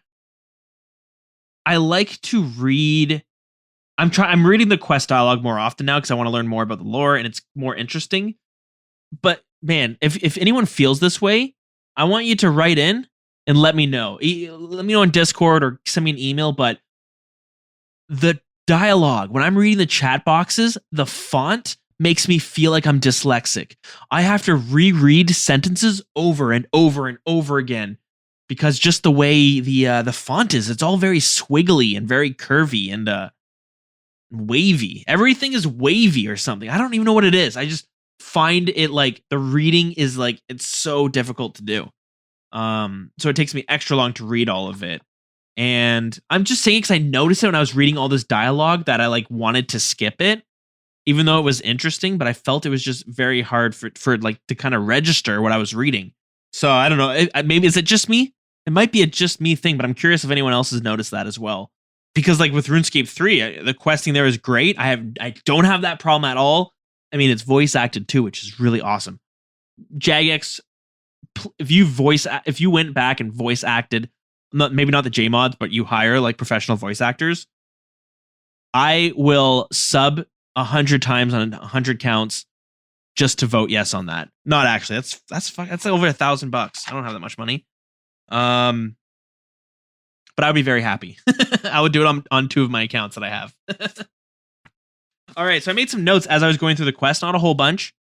I like to read. I'm reading the quest dialogue more often now because I want to learn more about the lore, and it's more interesting. But man, if anyone feels this way, I want you to write in and let me know. Let me know on Discord or send me an email. But the dialogue, when I'm reading the chat boxes, the font makes me feel like I'm dyslexic. I have to reread sentences over and over and over again because just the way the font is, it's all very swiggly and very curvy and wavy. Everything is wavy or something. I don't even know what it is. I just find it like the reading is like it's so difficult to do. So it takes me extra long to read all of it. And I'm just saying because I noticed it when I was reading all this dialogue that I like wanted to skip it, even though it was interesting, but I felt it was just very hard for like to kind of register what I was reading. So I don't know. Maybe is it just me? It might be a just me thing, but I'm curious if anyone else has noticed that as well. Because like with RuneScape 3, the questing there is great. I don't have that problem at all. I mean, it's voice acted too, which is really awesome. Jagex, if you went back and voice acted, maybe not the JMods, but you hire like professional voice actors, I will sub 100 times on 100 counts just to vote yes on that. Not actually. That's like over $1,000. I don't have that much money. But I would be very happy. I would do it on 2 of my accounts that I have. All right, so I made some notes as I was going through the quest, not a whole bunch.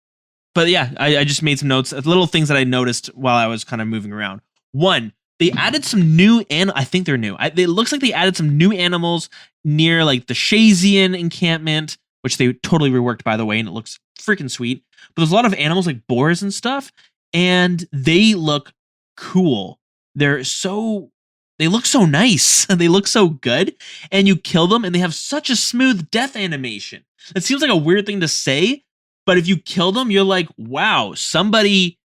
But yeah, I just made some notes, little things that I noticed while I was kind of moving around. 1, they added some new, and I think they're new. It looks like they added some new animals near like the Shazian encampment, which they totally reworked, by the way, and it looks freaking sweet. But there's a lot of animals like boars and stuff, and they look cool. They look so nice, and they look so good, and you kill them, and they have such a smooth death animation. It seems like a weird thing to say, but if you kill them, you're like, wow, somebody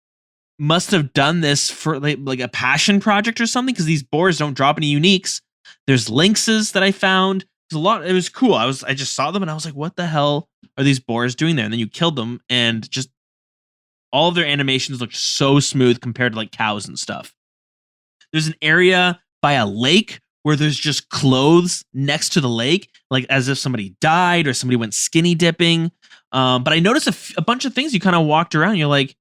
must have done this for like a passion project or something, because these boars don't drop any uniques. There's lynxes that I found. There's a lot. It was cool. I just saw them and I was like, what the hell are these boars doing there? And then you killed them, and just all of their animations looked so smooth compared to like cows and stuff. There's an area by a lake where there's just clothes next to the lake, like as if somebody died or somebody went skinny dipping. But I noticed a bunch of things. You kind of walked around and you're like,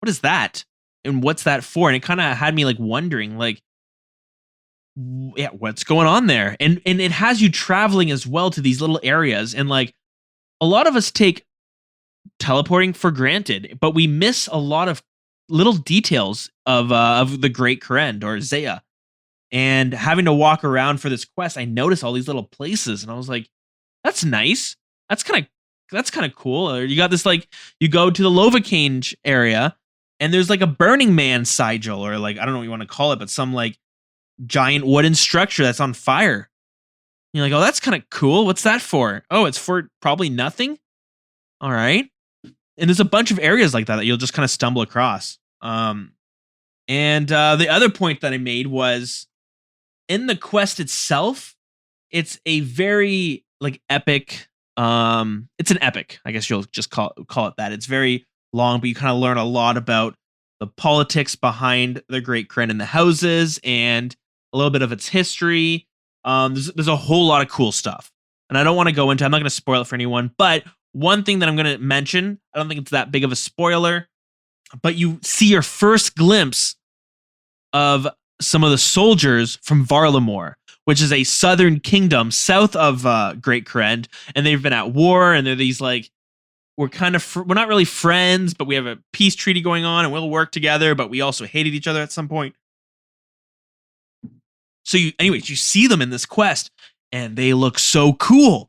what is that? And what's that for? And it kind of had me like wondering, like, yeah, what's going on there? And it has you traveling as well to these little areas. And like a lot of us take teleporting for granted, but we miss a lot of little details of the Great Krend or Zaya. And having to walk around for this quest, I noticed all these little places, and I was like, that's nice. That's kind of cool. Or you got this, like, you go to the Lovacange area, and there's like a Burning Man sigil, or like, I don't know what you want to call it, but some like giant wooden structure that's on fire. You're like, oh, that's kind of cool. What's that for? Oh, it's for probably nothing. All right. And there's a bunch of areas like that you'll just kind of stumble across. And the other point that I made was, in the quest itself, it's a very like epic. It's an epic, I guess you'll just call it that. It's very long, but you kind of learn a lot about the politics behind the Great Krend and the houses, and a little bit of its history. There's a whole lot of cool stuff, and I don't want to go into. I'm not going to spoil it for anyone, but one thing that I'm going to mention, I don't think it's that big of a spoiler, but you see your first glimpse of some of the soldiers from Varlamore, which is a southern kingdom south of Great Krend, and they've been at war, and they're these like, we're not really friends, but we have a peace treaty going on, and we'll work together, but we also hated each other at some point. So you see them in this quest, and they look so cool.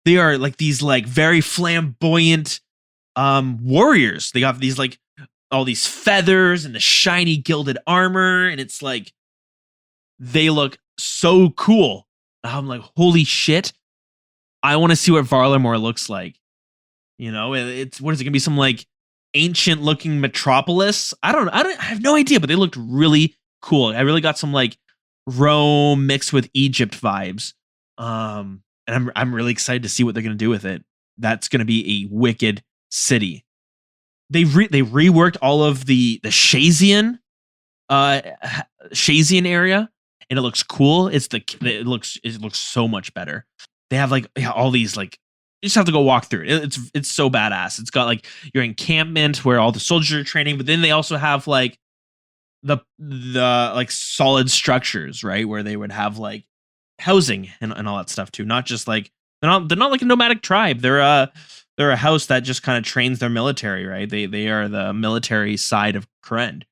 They are like these like very flamboyant warriors. They got these like all these feathers and the shiny gilded armor, and it's like they look so cool. I'm like, holy shit! I want to see what Varlamore looks like. You know, it's what is it gonna be? Some like ancient looking metropolis? I have no idea, but they looked really cool. I really got some like Rome mixed with Egypt vibes. And I'm really excited to see what they're gonna do with it. That's gonna be a wicked city. They reworked all of the Shazian area, and it looks cool. It looks so much better. They have like all these like, you just have to go walk through it. It's so badass. It's got like your encampment where all the soldiers are training, but then they also have like the like solid structures, right, where they would have like housing and all that stuff too. Not just like they're not like a nomadic tribe. They're a house that just kind of trains their military, right? They are the military side of Krend.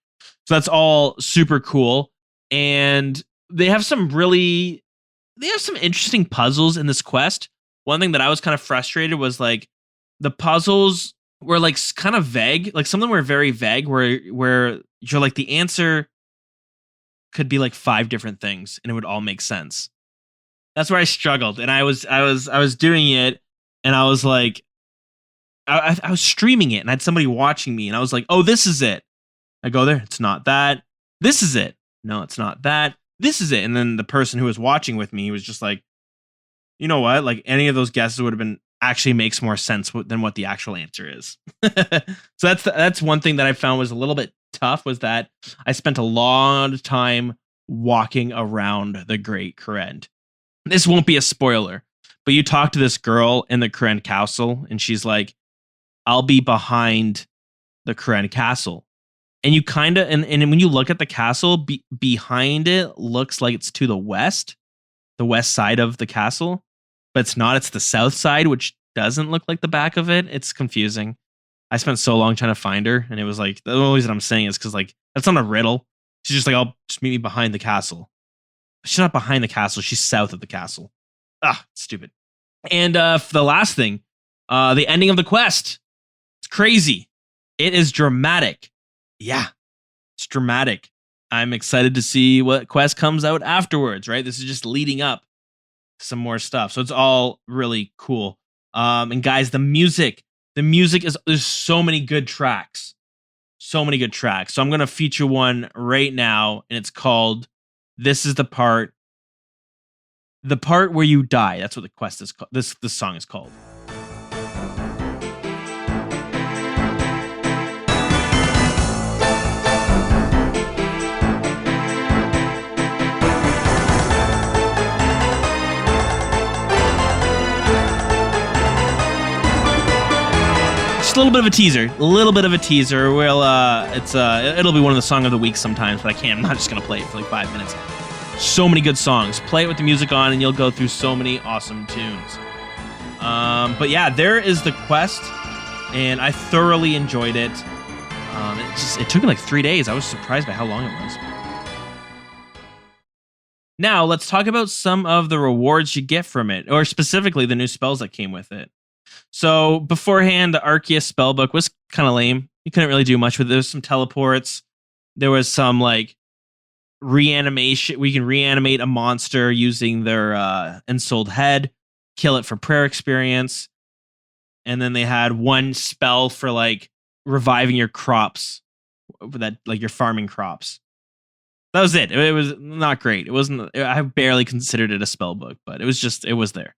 So that's all super cool. And they have some interesting puzzles in this quest. One thing that I was kind of frustrated was like the puzzles were like kind of vague. Like some of them were very vague where you're like, the answer could be like 5 different things and it would all make sense. That's where I struggled. And I was doing it, and I was like, I was streaming it, and I had somebody watching me, and I was like, oh, this is it. I go there. It's not that. This is it. No, it's not that. This is it. And then the person who was watching with me was just like, you know what? Like any of those guesses would have been actually makes more sense than what the actual answer is. So that's one thing that I found was a little bit tough, was that I spent a lot of time walking around the Great Krend. This won't be a spoiler, but you talk to this girl in the Krend Castle, and she's like, I'll be behind the Krend Castle. And you kind of, and when you look at the castle, behind it looks like it's to the west side of the castle, but it's not. It's the south side, which doesn't look like the back of it. It's confusing. I spent so long trying to find her, and it was like, the only reason I'm saying is because like that's not a riddle. She's just like, I'll just meet me behind the castle. She's not behind the castle. She's south of the castle. Stupid. And for the last thing, the ending of the quest. It's crazy. It is dramatic. Yeah, it's dramatic. I'm excited to see what quest comes out afterwards, right? This is just leading up to some more stuff. So it's all really cool. And guys, the music is, there's so many good tracks. So many good tracks. So I'm going to feature one right now, and it's called This Is the Part Where You Die. That's what the quest is called. This song is called. A little bit of a teaser. Well, it'll be one of the song of the week sometimes, but I'm not just gonna play it for like 5 minutes. So many good songs. Play it with the music on, and you'll go through so many awesome tunes. But yeah, there is the quest, and I thoroughly enjoyed it. It took me like 3 days. I was surprised by how long it was. Now let's talk about some of the rewards you get from it, or specifically the new spells that came with it. So beforehand, the Arceus spellbook was kind of lame. You couldn't really do much with it. There was some teleports. There was some like reanimation. We can reanimate a monster using their ensouled head, kill it for prayer experience. And then they had one spell for like reviving your crops, that like your farming crops. That was it. It was not great. It wasn't. I barely considered it a spellbook, but it was there.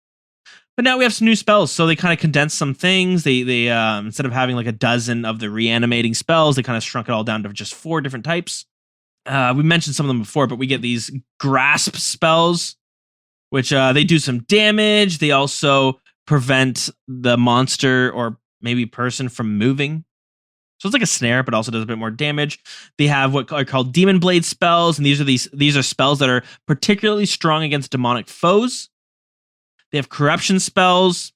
But now we have some new spells, so they kind of condensed some things. They instead of having like a dozen of the reanimating spells, they kind of shrunk it all down to just 4 different types. We mentioned some of them before, but we get these grasp spells, which they do some damage. They also prevent the monster or maybe person from moving. So it's like a snare, but also does a bit more damage. They have what are called Demon Blade spells, and these are spells that are particularly strong against demonic foes. They have corruption spells,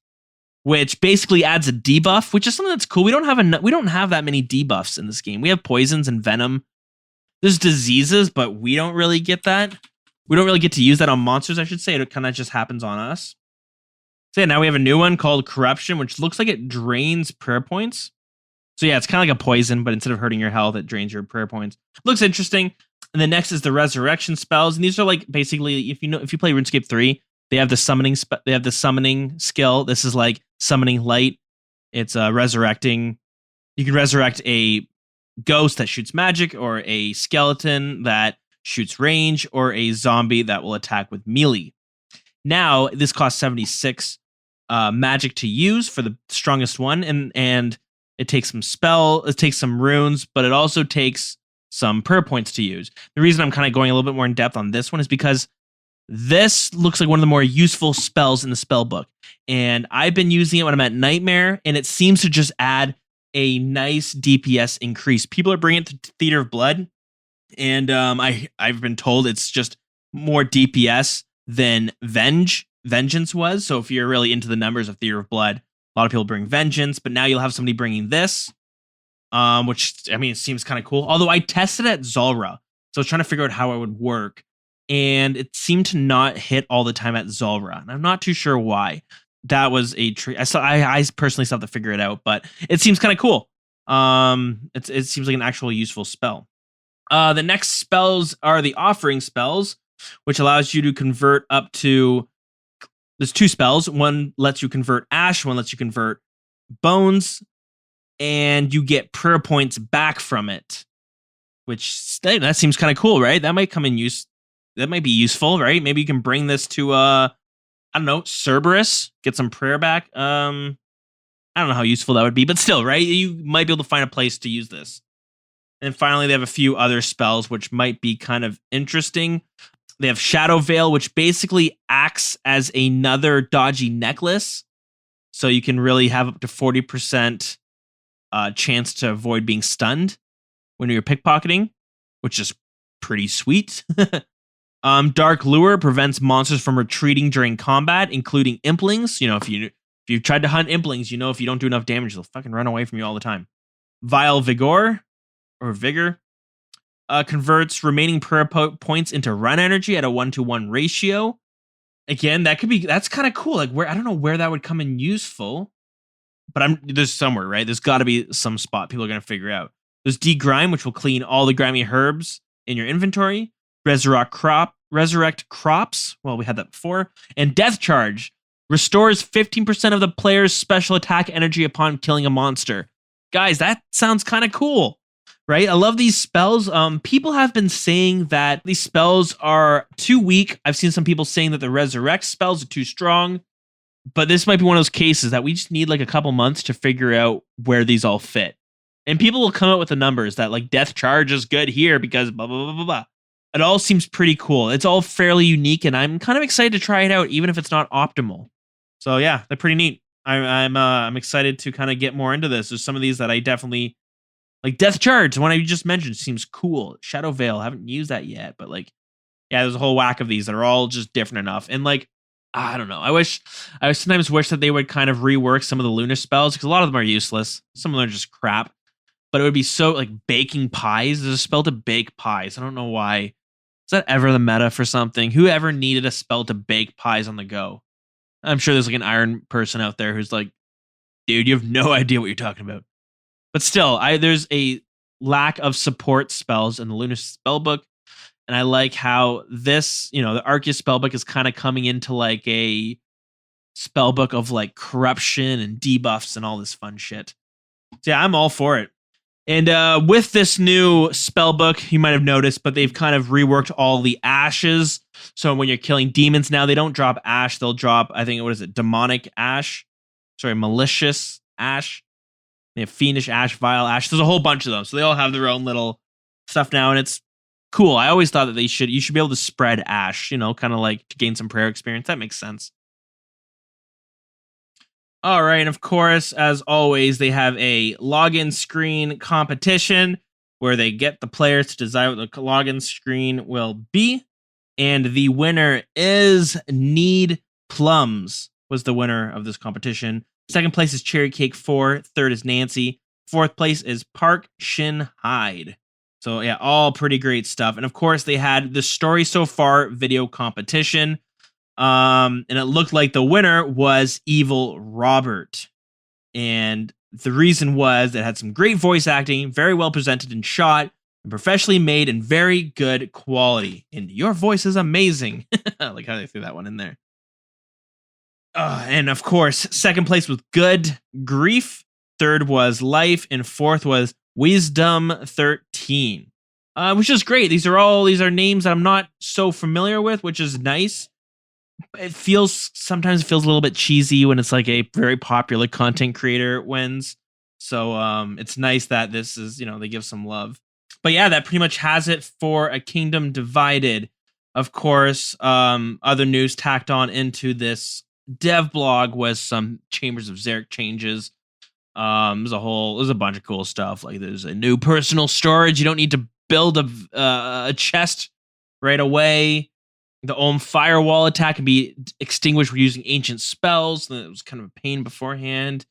which basically adds a debuff, which is something that's cool. We don't have that many debuffs in this game. We have poisons and venom. There's diseases, but we don't really get that. We don't really get to use that on monsters, I should say. It kind of just happens on us. So yeah, now we have a new one called Corruption, which looks like it drains prayer points. So yeah, it's kind of like a poison, but instead of hurting your health, it drains your prayer points. Looks interesting. And the next is the Resurrection spells, and these are like basically if you play RuneScape 3. They have the summoning skill. This is like summoning light. It's resurrecting. You can resurrect a ghost that shoots magic, or a skeleton that shoots range, or a zombie that will attack with melee. Now, this costs 76 magic to use for the strongest one, and it takes some runes, but it also takes some prayer points to use. The reason I'm kind of going a little bit more in depth on this one is because this looks like one of the more useful spells in the spell book, and I've been using it when I'm at Nightmare, and it seems to just add a nice DPS increase. People are bringing it to Theater of Blood, and I've been told it's just more DPS than Vengeance was. So if you're really into the numbers of Theater of Blood, a lot of people bring Vengeance, but now you'll have somebody bringing this, which I mean, it seems kind of cool. Although I tested at Zulrah, so I was trying to figure out how it would work. And it seemed to not hit all the time at Zulrah, and I'm not too sure why. That was a trick. I personally still have to figure it out, but it seems kind of cool. It seems like an actual useful spell. The next spells are the Offering spells, which allows you to convert up to. There's 2 spells. One lets you convert ash. One lets you convert bones, and you get prayer points back from it. Which that seems kind of cool, right? That might come in use. That might be useful, right? Maybe you can bring this to I don't know, Cerberus, get some prayer back. I don't know how useful that would be, but still, right? You might be able to find a place to use this. And finally, they have a few other spells which might be kind of interesting. They have Shadow Veil, which basically acts as another dodgy necklace. So you can really have up to 40% chance to avoid being stunned when you're pickpocketing, which is pretty sweet. Dark Lure prevents monsters from retreating during combat, including implings. You know, if you tried to hunt implings, you know if you don't do enough damage, they'll fucking run away from you all the time. Vile Vigor converts remaining prayer points into run energy at a 1-to-1 ratio. Again, that's kind of cool. Like I don't know where that would come in useful, but there's somewhere, right? There's got to be some spot people are gonna figure out. There's Degrime, which will clean all the grimy herbs in your inventory. Resurrect crops. Well, we had that before. And Death Charge restores 15% of the player's special attack energy upon killing a monster. Guys, that sounds kind of cool. right? I love these spells. People have been saying that these spells are too weak. I've seen some people saying that the resurrect spells are too strong. But this might be one of those cases that we just need like a couple months to figure out where these all fit. And people will come up with the numbers that like death charge is good here because blah, blah, blah, blah, blah. It all seems pretty cool. It's all fairly unique, and I'm kind of excited to try it out, even if it's not optimal. So yeah, they're pretty neat. I'm excited to kind of get more into this. There's some of these that I definitely like. Death Charge, the one I just mentioned, seems cool. Shadow Veil, haven't used that yet, but like, yeah, there's a whole whack of these that are all just different enough. And like, I don't know. I sometimes wish that they would kind of rework some of the lunar spells because a lot of them are useless. Some of them are just crap. But it would be so like baking pies. There's a spell to bake pies. I don't know why. Is that ever the meta for something? Who ever needed a spell to bake pies on the go? I'm sure there's like an iron person out there who's like, dude, you have no idea what you're talking about. But still, there's a lack of support spells in the lunar spellbook. And I like how this, the Arceus spellbook is kind of coming into like a spellbook of like corruption and debuffs and all this fun shit. So yeah, I'm all for it. And with this new spellbook, you might have noticed, but they've kind of reworked all the ashes. So when you're killing demons now, they don't drop ash. They'll drop, I think, what is it? Demonic ash. Sorry, malicious ash. They have fiendish ash, vile ash. There's a whole bunch of them. So they all have their own little stuff now. And it's cool. I always thought that you should be able to spread ash, kind of like to gain some prayer experience. That makes sense. All right. And of course, as always, they have a login screen competition where they get the players to decide what the login screen will be. And the winner is Need Plums, was the winner of this competition. Second place is Cherry Cake 4. Third is Nancy. Fourth place is Park Shin Hyde. So yeah, all pretty great stuff. And of course, they had the Story So Far video competition. And it looked like the winner was Evil Robert. And the reason was it had some great voice acting, very well presented and shot, and professionally made and very good quality. And your voice is amazing. I like how they threw that one in there. And of course, second place was Good Grief. Third was Life. And fourth was Wisdom 13. Which is great. These are names that I'm not so familiar with, which is nice. Sometimes it feels a little bit cheesy when it's like a very popular content creator wins. So it's nice that this is, they give some love. But yeah, that pretty much has it for A Kingdom Divided. Of course, other news tacked on into this dev blog was some Chambers of Xeric changes. There's a bunch of cool stuff. Like there's a new personal storage. You don't need to build a chest right away. The Ohm Firewall attack can be extinguished when using ancient spells. It was kind of a pain beforehand.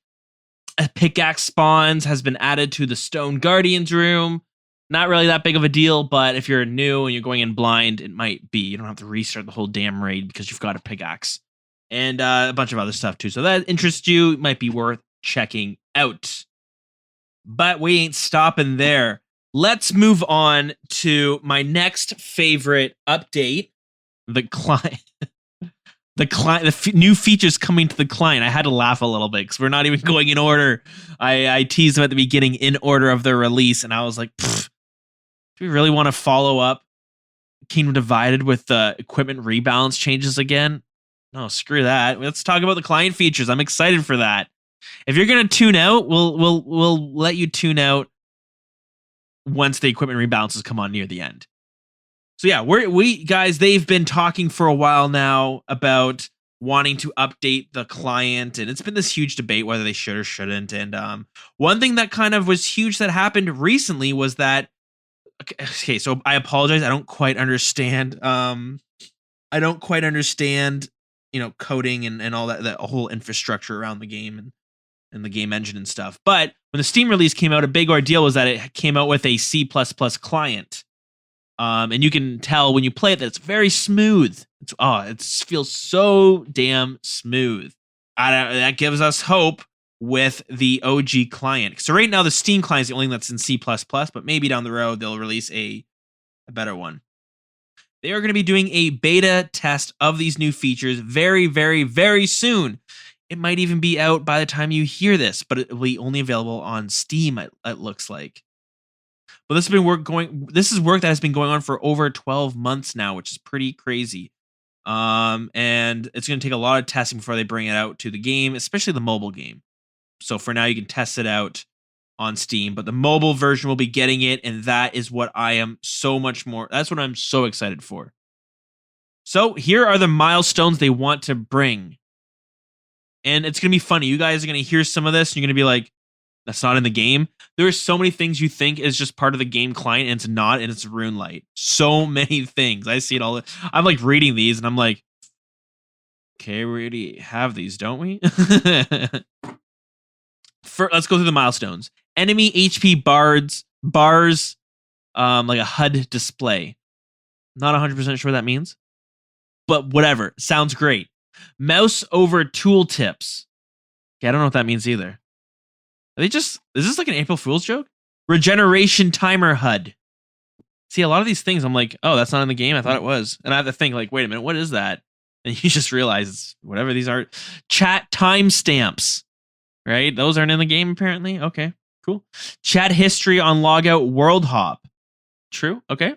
A pickaxe spawns has been added to the Stone Guardian's room. Not really that big of a deal, but if you're new and you're going in blind, it might be. You don't have to restart the whole damn raid because you've got a pickaxe. And a bunch of other stuff too. So that interests you, it might be worth checking out. But we ain't stopping there. Let's move on to my next favorite update. The client, new features coming to the client. I had to laugh a little bit because we're not even going in order. I teased them at the beginning in order of their release, and I was like, do we really want to follow up Kingdom Divided with the equipment rebalance changes again? No, screw that. Let's talk about the client features. I'm excited for that. If you're gonna tune out, we'll let you tune out once the equipment rebalances come on near the end. So yeah, we guys, they've been talking for a while now about wanting to update the client, and it's been this huge debate whether they should or shouldn't. And one thing that kind of was huge that happened recently was that, okay, so I apologize, I don't quite understand coding and all that whole infrastructure around the game and the game engine and stuff. But when the Steam release came out, a big ordeal was that it came out with a C++ client. And you can tell when you play it that it's very smooth. It feels so damn smooth. That gives us hope with the OG client. So right now the Steam client is the only thing that's in C++, but maybe down the road they'll release a better one. They are going to be doing a beta test of these new features very, very, very soon. It might even be out by the time you hear this, but it will be only available on Steam, it looks like. But this is work that has been going on for over 12 months now, which is pretty crazy. And it's going to take a lot of testing before they bring it out to the game, especially the mobile game. So for now, you can test it out on Steam, but the mobile version will be getting it, and that is what I am that's what I'm so excited for. So here are the milestones they want to bring. And it's going to be funny. You guys are going to hear some of this, and you're going to be like, that's not in the game. There are so many things you think is just part of the game client, and it's not, and it's RuneLite. So many things. I see it all. I'm like reading these, and I'm like, okay, we already have these, don't we? Let's go through the milestones. Enemy HP bars, like a HUD display. Not 100% sure what that means, but whatever. Sounds great. Mouse over tooltips. Okay, I don't know what that means either. Is this like an April Fool's joke? Regeneration timer HUD. See, a lot of these things, I'm like, oh, that's not in the game. I thought it was. And I have to think, like, wait a minute, what is that? And you just realize it's whatever these are. Chat timestamps, right? Those aren't in the game, apparently. Okay, cool. Chat history on logout world hop. True, okay.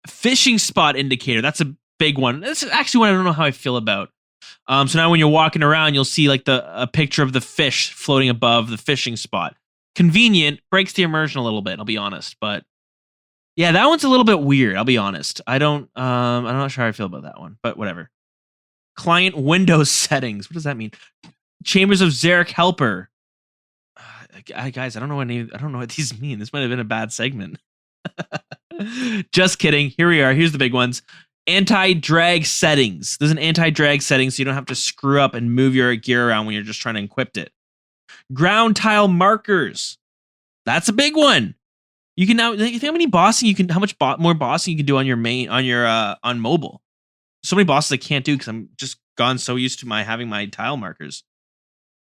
Fishing spot indicator. That's a big one. That's actually one I don't know how I feel about. So now when you're walking around, you'll see like a picture of the fish floating above the fishing spot. Convenient, breaks the immersion a little bit, I'll be honest. But yeah, that one's a little bit weird, I'll be honest. I'm not sure how I feel about that one, but whatever. Client Windows settings. What does that mean? Chambers of Xeric Helper. Guys, I don't know what these mean. This might have been a bad segment. Just kidding. Here we are. Here's the big ones. Anti-drag settings. There's an anti-drag setting so you don't have to screw up and move your gear around when you're just trying to equip it. Ground tile markers. That's a big one. You can now, you think how many bossing you can, how much more bossing you can do on your on mobile. So many bosses I can't do because I'm just gone so used to having my tile markers.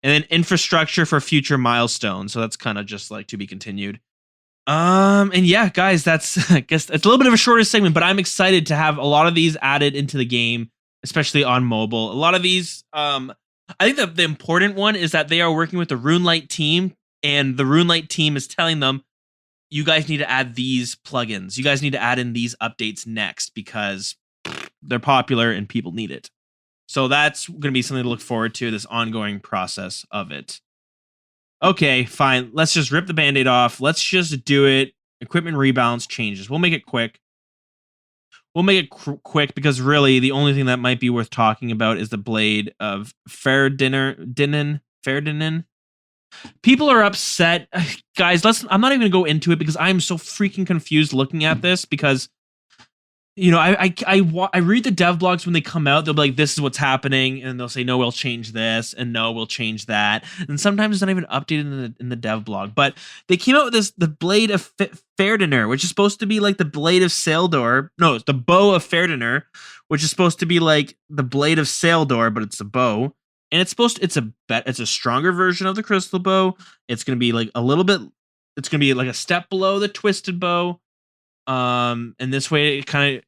And then infrastructure for future milestones. So that's kind of just like to be continued. And yeah, guys, that's, I guess it's a little bit of a shorter segment, but I'm excited to have a lot of these added into the game, especially on mobile. A lot of these, I think the important one is that they are working with the RuneLite team, and the RuneLite team is telling them, you guys need to add these plugins. You guys need to add in these updates next because they're popular and people need it. So that's going to be something to look forward to, this ongoing process of it. Okay, fine. Let's just rip the Band-Aid off. Let's just do it. Equipment rebalance changes. We'll make it quick. We'll make it quick because really the only thing that might be worth talking about is the blade of Ferdinand. People are upset. Guys, I'm not even going to go into it because I'm so freaking confused looking at this because, you know, I read the dev blogs when they come out. They'll be like, this is what's happening. And they'll say, no, we'll change this. And no, we'll change that. And sometimes it's not even updated in the dev blog. But they came out with the blade of Ferdinand, which is supposed to be like the blade of Saildor. No, it's the bow of Ferdinand, which is supposed to be like the blade of Saildor, but it's a bow. And it's a stronger version of the crystal bow. It's going to be like it's going to be like a step below the twisted bow. And this way it kind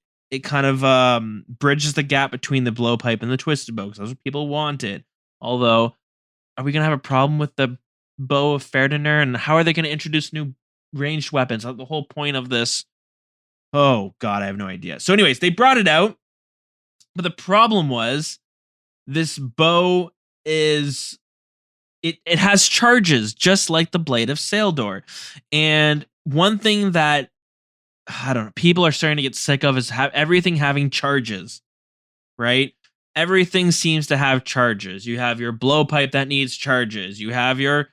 of bridges the gap between the blowpipe and the twisted bow because that's what people wanted. Although, are we gonna have a problem with the bow of Ferdinand? And how are they gonna introduce new ranged weapons? The whole point of this. Oh God, I have no idea. So, anyways, they brought it out, but the problem was this bow is it has charges just like the blade of Saildor, and one thing that I don't know, people are starting to get sick of is everything having charges, right? Everything seems to have charges. You have your blowpipe that needs charges. You have your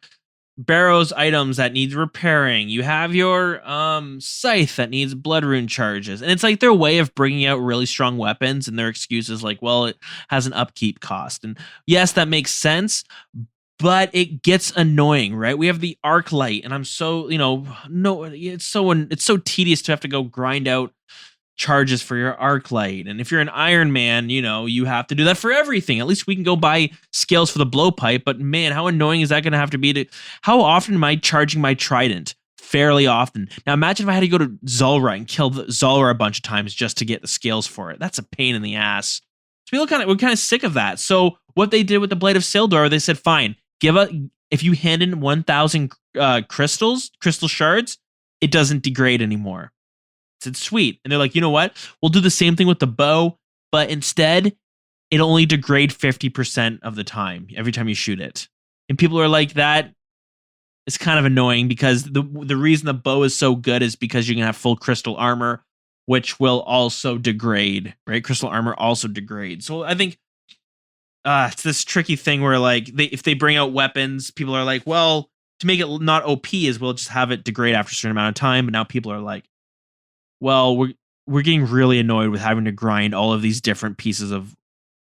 Barrows items that needs repairing. You have your Scythe that needs blood rune charges. And it's like their way of bringing out really strong weapons, and their excuse is like, well, it has an upkeep cost. And yes, that makes sense, but it gets annoying, right? We have the arc light, and I'm so, it's so tedious to have to go grind out charges for your arc light. And if you're an Iron Man, you have to do that for everything. At least we can go buy scales for the blowpipe, but man, how annoying is that going to have to be? How often am I charging my trident? Fairly often. Now imagine if I had to go to Zulrah and kill Zulrah a bunch of times just to get the scales for it. That's a pain in the ass. So we're kind of sick of that. So what they did with the Blade of Saildor, they said, fine, if you hand in 1,000 crystal shards, it doesn't degrade anymore. It's sweet. And they're like, you know what? We'll do the same thing with the bow, but instead, it only degrade 50% of the time every time you shoot it. And people are like, that is kind of annoying because the reason the bow is so good is because you can have full crystal armor, which will also degrade, right? Crystal armor also degrades. So I think it's this tricky thing where like if they bring out weapons, people are like, well, to make it not OP is we'll just have it degrade after a certain amount of time. But now people are like, well, we're getting really annoyed with having to grind all of these different pieces of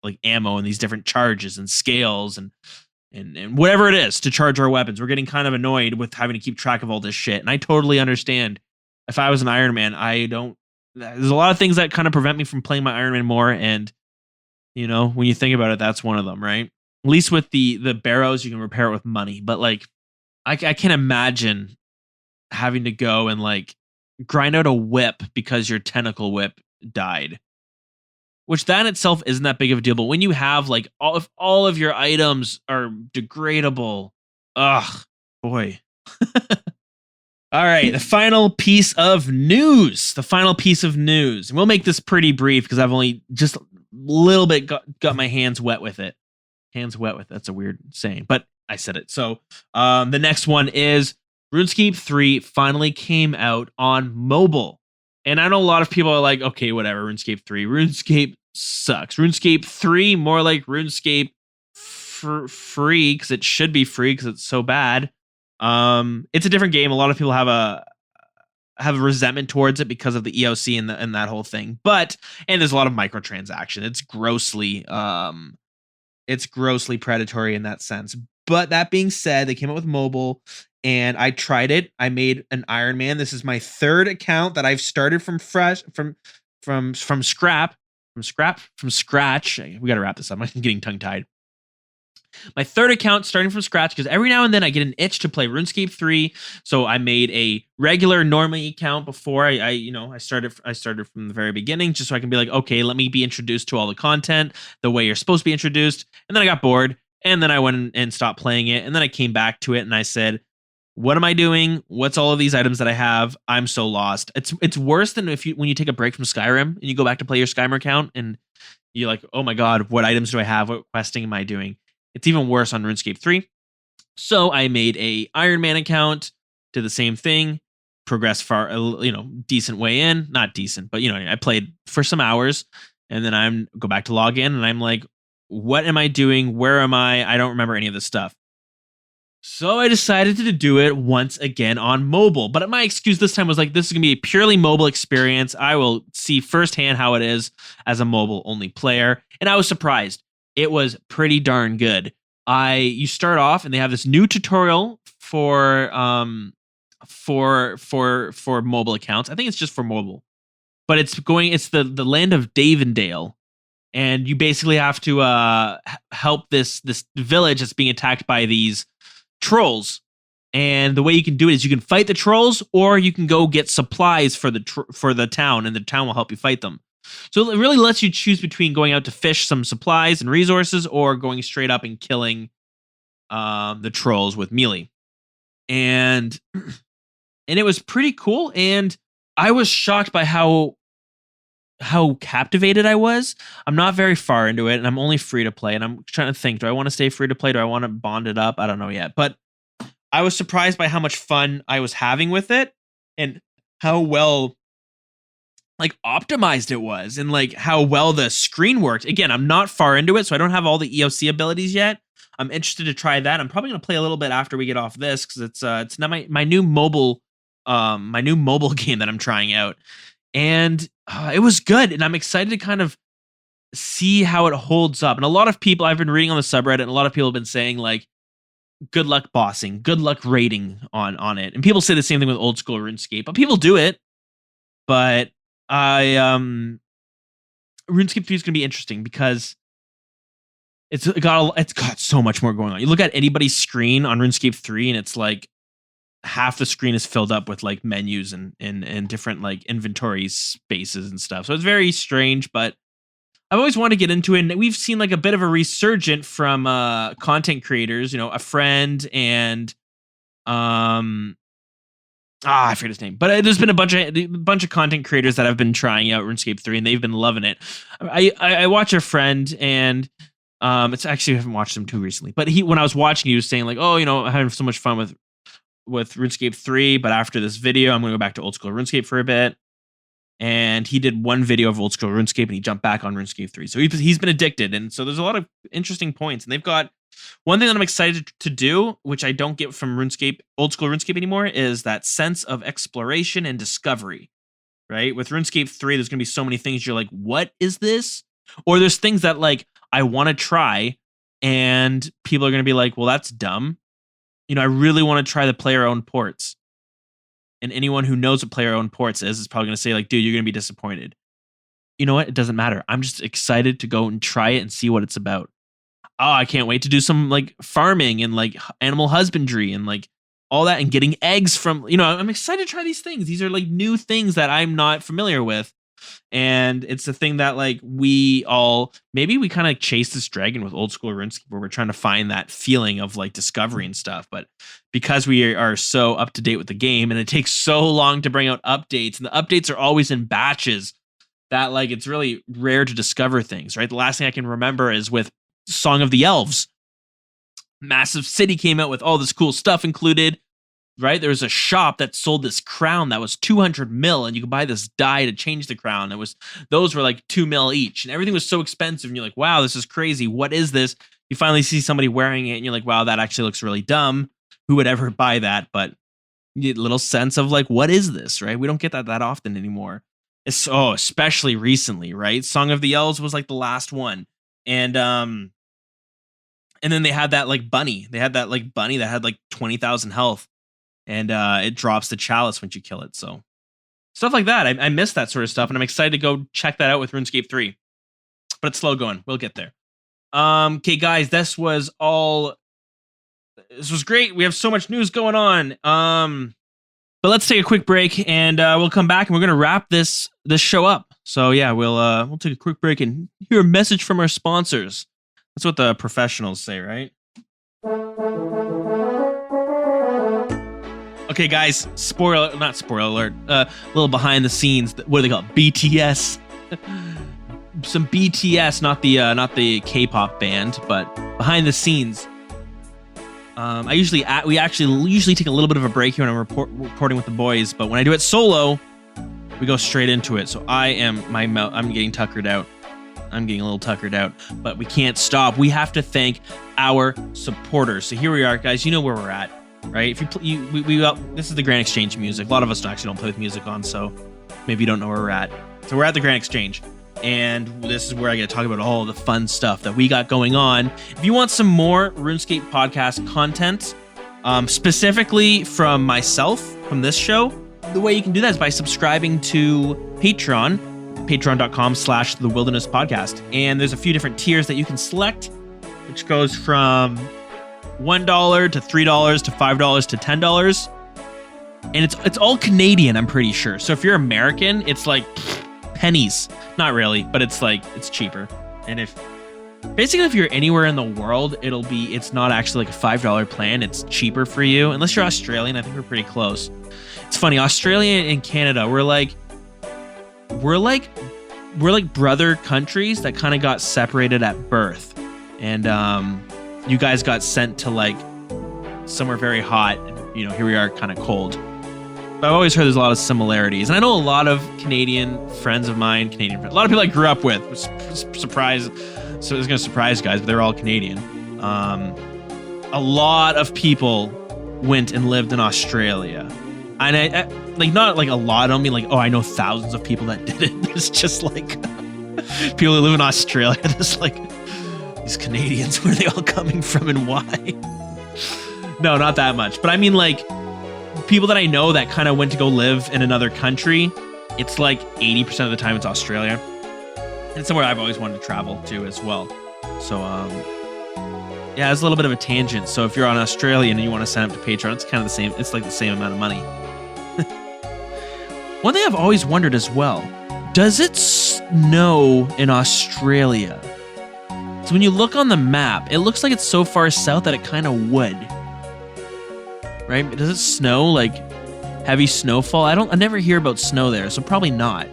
like ammo and these different charges and scales and whatever it is to charge our weapons. We're getting kind of annoyed with having to keep track of all this shit. And I totally understand. If I was an Iron Man, there's a lot of things that kind of prevent me from playing my Iron Man more. And, you know, when you think about it, that's one of them, right? At least with the barrows, you can repair it with money. But like, I can't imagine having to go and like grind out a whip because your tentacle whip died. Which that in itself isn't that big of a deal. But when you have like all of your items are degradable, ugh, boy. All right, the final piece of news. And we'll make this pretty brief because I've only just a little bit got my hands wet with it. That's a weird saying, but I said it. So the next one is RuneScape 3 finally came out on mobile. And I know a lot of people are like, okay, whatever, RuneScape 3. RuneScape sucks. RuneScape 3, more like RuneScape free, because it should be free because it's so bad. It's a different game. A lot of people have a resentment towards it because of the EOC and that whole thing. And there's a lot of microtransaction. It's grossly predatory in that sense. But that being said, they came out with mobile and I tried it. I made an Iron Man. This is my third account that I've started from scratch. We got to wrap this up. I'm getting tongue tied. My third account starting from scratch because every now and then I get an itch to play RuneScape 3. So I made a regular normie account before I started from the very beginning just so I can be like, okay, let me be introduced to all the content the way you're supposed to be introduced. And then I got bored and then I went and stopped playing it. And then I came back to it and I said, what am I doing? What's all of these items that I have? I'm so lost. It's worse than when you take a break from Skyrim and you go back to play your Skyrim account and you're like, oh my God, what items do I have? What questing am I doing? It's even worse on RuneScape 3. So I made a Iron Man account, did the same thing, progressed far, decent way in. Not decent, but I played for some hours and then I go back to log in and I'm like, what am I doing? Where am I? I don't remember any of this stuff. So I decided to do it once again on mobile. But my excuse this time was like, this is going to be a purely mobile experience. I will see firsthand how it is as a mobile-only player. And I was surprised. It was pretty darn good. You start off and they have this new tutorial for mobile accounts. I think it's just for mobile. But it's the land of Davendale. And you basically have to help this village that's being attacked by these trolls. And the way you can do it is you can fight the trolls or you can go get supplies for the town and the town will help you fight them. So it really lets you choose between going out to fish some supplies and resources or going straight up and killing the trolls with melee. And it was pretty cool. And I was shocked by how captivated I was. I'm not very far into it and I'm only free to play. And I'm trying to think, do I want to stay free to play? Do I want to bond it up? I don't know yet. But I was surprised by how much fun I was having with it and how well optimized it was and how well the screen worked. Again, I'm not far into it, so I don't have all the EOC abilities yet. I'm interested to try that. I'm probably going to play a little bit after we get off this because it's not my new mobile game that I'm trying out. And it was good, and I'm excited to kind of see how it holds up. And a lot of people, I've been reading on the subreddit, and a lot of people have been saying good luck bossing, good luck raiding on it. And people say the same thing with old school RuneScape, but people do it. But RuneScape 3 is going to be interesting because it's got so much more going on. You look at anybody's screen on RuneScape 3, and it's half the screen is filled up with menus and different inventory spaces and stuff. So it's very strange, but I've always wanted to get into it. And we've seen a bit of a resurgent from content creators, a friend and I forget his name, but there's been a bunch of content creators that have been trying out RuneScape 3 and they've been loving it. I watch a friend and it's actually I haven't watched him too recently, but when I was watching, he was saying like, oh, I'm having so much fun with RuneScape 3, but after this video, I'm gonna go back to old school RuneScape for a bit. And he did one video of old school RuneScape and he jumped back on RuneScape 3. So he's been addicted, and so there's a lot of interesting points. And they've got one thing that I'm excited to do, which I don't get from old school RuneScape anymore, is that sense of exploration and discovery, right? With RuneScape 3, there's going to be so many things you're like, what is this? Or there's things that like, I want to try, and people are going to be like, well, that's dumb. I really want to try the player-owned ports. And anyone who knows what player-owned ports is probably going to say like, dude, you're going to be disappointed. You know what? It doesn't matter. I'm just excited to go and try it and see what it's about. Oh, I can't wait to do some like farming and like animal husbandry and like all that and getting eggs from, I'm excited to try these things. These are like new things that I'm not familiar with. And it's a thing that like maybe we kind of chase this dragon with old school RuneScape where we're trying to find that feeling of like discovery and stuff. But because we are so up to date with the game and it takes so long to bring out updates, and the updates are always in batches, that like it's really rare to discover things, right? The last thing I can remember is with Song of the Elves. Massive City came out with all this cool stuff included, right? There was a shop that sold this crown that was 200 mil, and you could buy this dye to change the crown. Those were like 2 mil each, and everything was so expensive. And you're like, wow, this is crazy. What is this? You finally see somebody wearing it, and you're like, wow, that actually looks really dumb. Who would ever buy that? But you get a little sense of like, what is this, right? We don't get that often anymore. Especially recently, right? Song of the Elves was like the last one. And then they had that like bunny. They had that like bunny that had like 20,000 health. And it drops the chalice when you kill it. So stuff like that. I miss that sort of stuff. And I'm excited to go check that out with RuneScape 3. But it's slow going. We'll get there. Okay, guys, this was great. We have so much news going on. But let's take a quick break and we'll come back and we're going to wrap this show up. So yeah, we'll take a quick break and hear a message from our sponsors. That's what the professionals say, right? Okay, guys, not spoiler alert, a little behind the scenes. What do they call it? BTS. Some BTS, not the K-pop band, but behind the scenes. We usually take a little bit of a break here when I'm reporting with the boys, but when I do it solo, we go straight into it. So I'm getting tuckered out. I'm getting a little tuckered out, but we can't stop. We have to thank our supporters. So here we are, guys. You know where we're at, right? If this is the Grand Exchange music. A lot of us actually don't play with music on, so maybe you don't know where we're at. So we're at the Grand Exchange. And this is where I get to talk about all the fun stuff that we got going on. If you want some more RuneScape podcast content, specifically from myself, from this show, the way you can do that is by subscribing to Patreon, patreon.com/TheWildernessPodcast. And there's a few different tiers that you can select, which goes from $1 to $3 to $5 to $10. And it's all Canadian, I'm pretty sure. So if you're American, it's like pennies. Not really, but it's cheaper. And if you're anywhere in the world, it's not actually like a $5 plan. It's cheaper for you. Unless you're Australian, I think we're pretty close. It's funny, Australia and Canada, we're like brother countries that kind of got separated at birth. And you guys got sent to like somewhere very hot, and here we are kind of cold. But I've always heard there's a lot of similarities. And I know a lot of Canadian friends of mine, a lot of people I grew up with. Surprise. So it's going to surprise you guys, but they're all Canadian. A lot of people went and lived in Australia. And I like, not like a lot on me, like, oh, I know thousands of people that did it. It's just like people who live in Australia. There's like these Canadians, where are they all coming from and why? No, not that much. But I mean, like, people that I know that kind of went to go live in another country, it's like 80% of the time it's Australia. And it's somewhere I've always wanted to travel to as well. So, yeah, it's a little bit of a tangent. So if you're on Australian and you want to sign up to Patreon, it's kind of the same. It's like the same amount of money. One thing I've always wondered as well, does it snow in Australia? So when you look on the map, it looks like it's so far south that it kind of would. Right? Does it snow like heavy snowfall. I never hear about snow there, so probably not.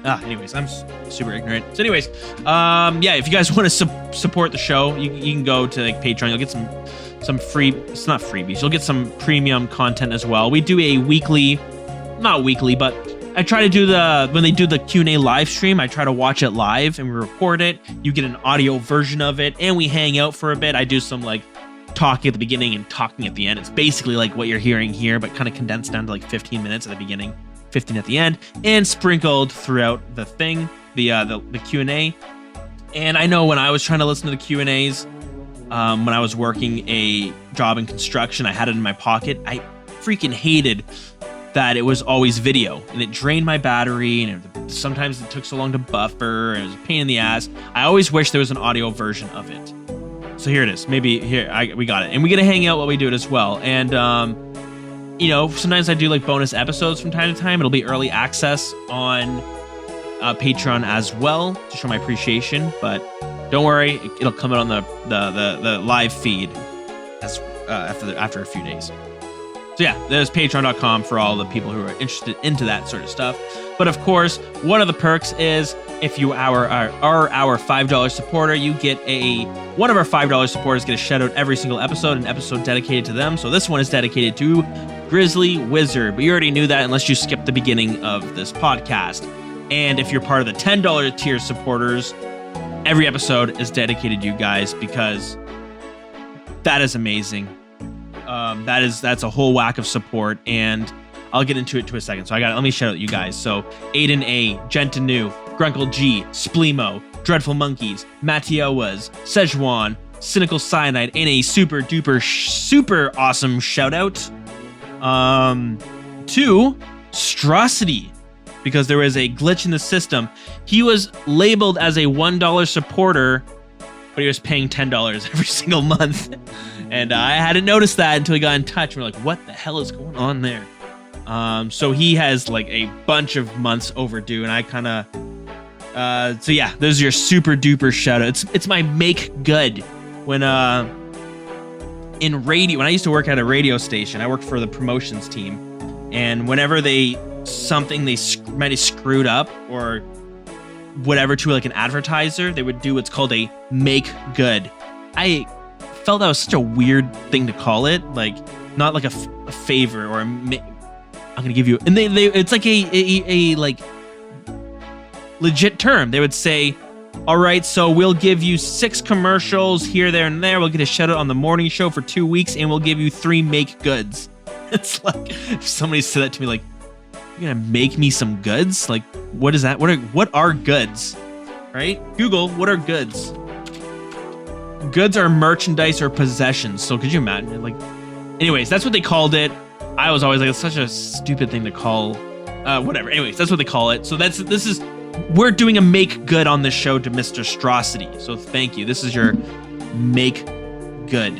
Anyways, I'm super ignorant. So anyways, yeah, if you guys want to support the show, you can go to like Patreon. You'll get some free, it's not freebies. You'll get some premium content as well. We do a weekly, not weekly, but I try to do when they do the Q&A live stream, I try to watch it live and we record it. You get an audio version of it and we hang out for a bit. I do some like talking at the beginning and talking at the end. It's basically like what you're hearing here, but kind of condensed down to like 15 minutes at the beginning, 15 at the end, and sprinkled throughout the thing, the Q&A. And I know when I was trying to listen to the Q&As, when I was working a job in construction, I had it in my pocket. I freaking hated that it was always video, and it drained my battery, and sometimes it took so long to buffer, and it was a pain in the ass. I always wish there was an audio version of it. So here it is. Maybe here we got it, and we get to hang out while we do it as well. And you know, sometimes I do like bonus episodes from time to time. It'll be early access on Patreon as well to show my appreciation. But don't worry, it'll come out on the live feed as after a few days. So yeah, there's patreon.com for all the people who are interested into that sort of stuff. But of course, one of the perks is if you are our $5 supporter, you get one of our $5 supporters get a shout out every single episode, an episode dedicated to them. So this one is dedicated to Grizzly Wizard, but you already knew that unless you skipped the beginning of this podcast. And if you're part of the $10 tier supporters, every episode is dedicated to you guys because that is amazing. That's a whole whack of support, and I'll get into it to a second. So let me shout out you guys. So Aiden A, Gentanu, Grunkle G, Spleemo, Dreadful Monkeys, Matioas, Szechuan, Cynical Cyanide, and a super duper super awesome shout out to Strosity, because there was a glitch in the system. He was labeled as a $1 supporter, but he was paying $10 every single month. And I hadn't noticed that until he got in touch. We're like, what the hell is going on there? So he has like a bunch of months overdue, and I kind of, so yeah, those are your super duper shout outs. It's my make good. When in radio, when I used to work at a radio station, I worked for the promotions team, and whenever they might have screwed up or whatever to like an advertiser, they would do what's called a make good. I felt that was such a weird thing to call it, like not like a favor or I'm gonna give you, and they it's like a like legit term. They would say, all right, so we'll give you 6 commercials here, there, and there. We'll get a shout out on the morning show for 2 weeks, and we'll give you 3 make goods. It's like if somebody said that to me, like, you're gonna make me some goods? Like, what is that? What are goods? Right? Google, what are goods? Goods are merchandise or possessions. So could you imagine? Like, anyways, that's what they called it. I was always like, it's such a stupid thing to call. Whatever. Anyways, that's what they call it. So we're doing a make good on this show to Mr. Strosity. So thank you. This is your make good.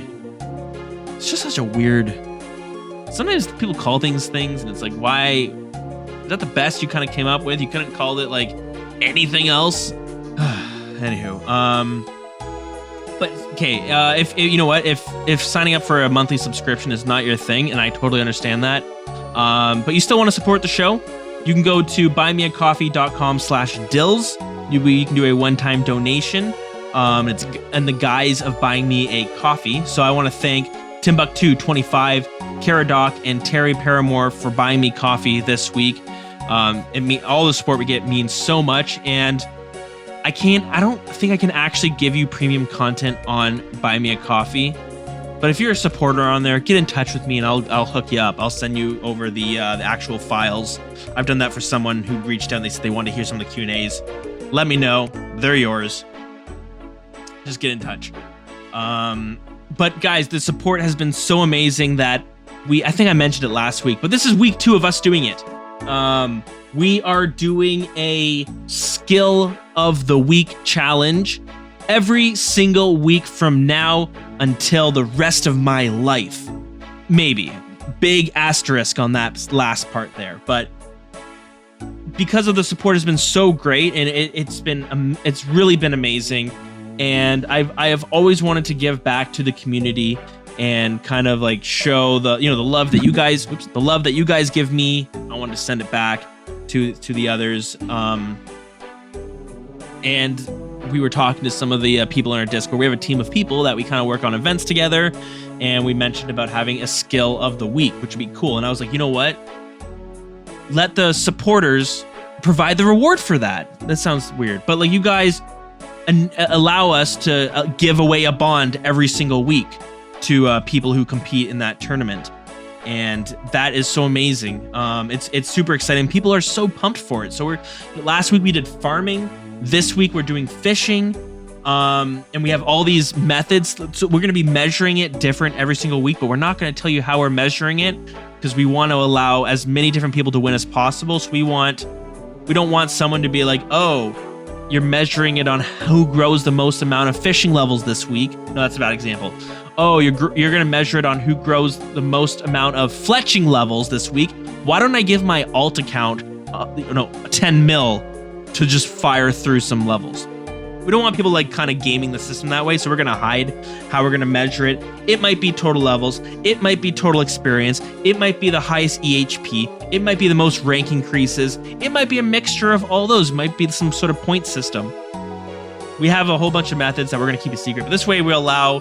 It's just such a weird. Sometimes people call things, and it's like, why? Is that the best you kind of came up with? You couldn't call it like anything else. Anywho, but okay, if you know what, if signing up for a monthly subscription is not your thing, and I totally understand that, but you still want to support the show, you can go to buymeacoffee.com/Dilz. You can do a one-time donation. It's in the guise of buying me a coffee. So I want to thank Timbuktu25, Caradoc, and Terry Paramore for buying me coffee this week. All the support we get means so much, and I don't think I can actually give you premium content on Buy Me a Coffee, but if you're a supporter on there, get in touch with me and I'll hook you up. I'll send you over the actual files. I've done that for someone who reached out and they said they wanted to hear some of the Q&As. Let me know. They're yours. Just get in touch. But guys, the support has been so amazing that I think I mentioned it last week, but this is week 2 of us doing it. We are doing a skill of the week challenge every single week from now until the rest of my life. Maybe. Big asterisk on that last part there. But because of the support has been so great, and it's really been amazing. And I have always wanted to give back to the community and kind of like show the love that you guys give me. I wanted to send it back to the others. And we were talking to some of the people in our Discord. We have a team of people that we kind of work on events together, and we mentioned about having a skill of the week, which would be cool. And I was like, you know what? Let the supporters provide the reward for that. That sounds weird, but like, you guys allow us to give away a bond every single week to people who compete in that tournament. And that is so amazing. It's super exciting. People are so pumped for it. So last week we did farming. This week we're doing fishing. And we have all these methods. So we're going to be measuring it different every single week, but we're not going to tell you how we're measuring it because we want to allow as many different people to win as possible. So we don't want someone to be like, oh, you're measuring it on who grows the most amount of fishing levels this week. No, that's a bad example. Oh, you're going to measure it on who grows the most amount of fletching levels this week. Why don't I give my alt account 10 mil to just fire through some levels? We don't want people like kind of gaming the system that way, so we're going to hide how we're going to measure it. It might be total levels. It might be total experience. It might be the highest EHP. It might be the most rank increases. It might be a mixture of all those. It might be some sort of point system. We have a whole bunch of methods that we're going to keep a secret, but this way we'll allow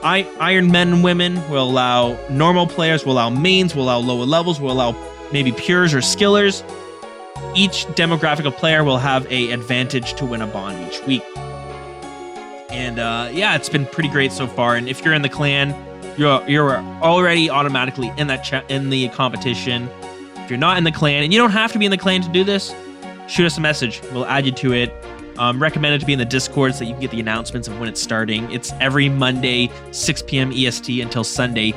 Iron men and women, we'll allow normal players, we'll allow mains, we'll allow lower levels, we'll allow maybe pures or skillers. Each demographic of player will have an advantage to win a bond each week. And yeah, it's been pretty great so far. And if you're in the clan, you're already automatically in in the competition. If you're not in the clan, and you don't have to be in the clan to do this, shoot us a message. We'll add you to it. Recommended to be in the Discord so that you can get the announcements of when it's starting. It's every Monday, 6 p.m. EST until Sunday,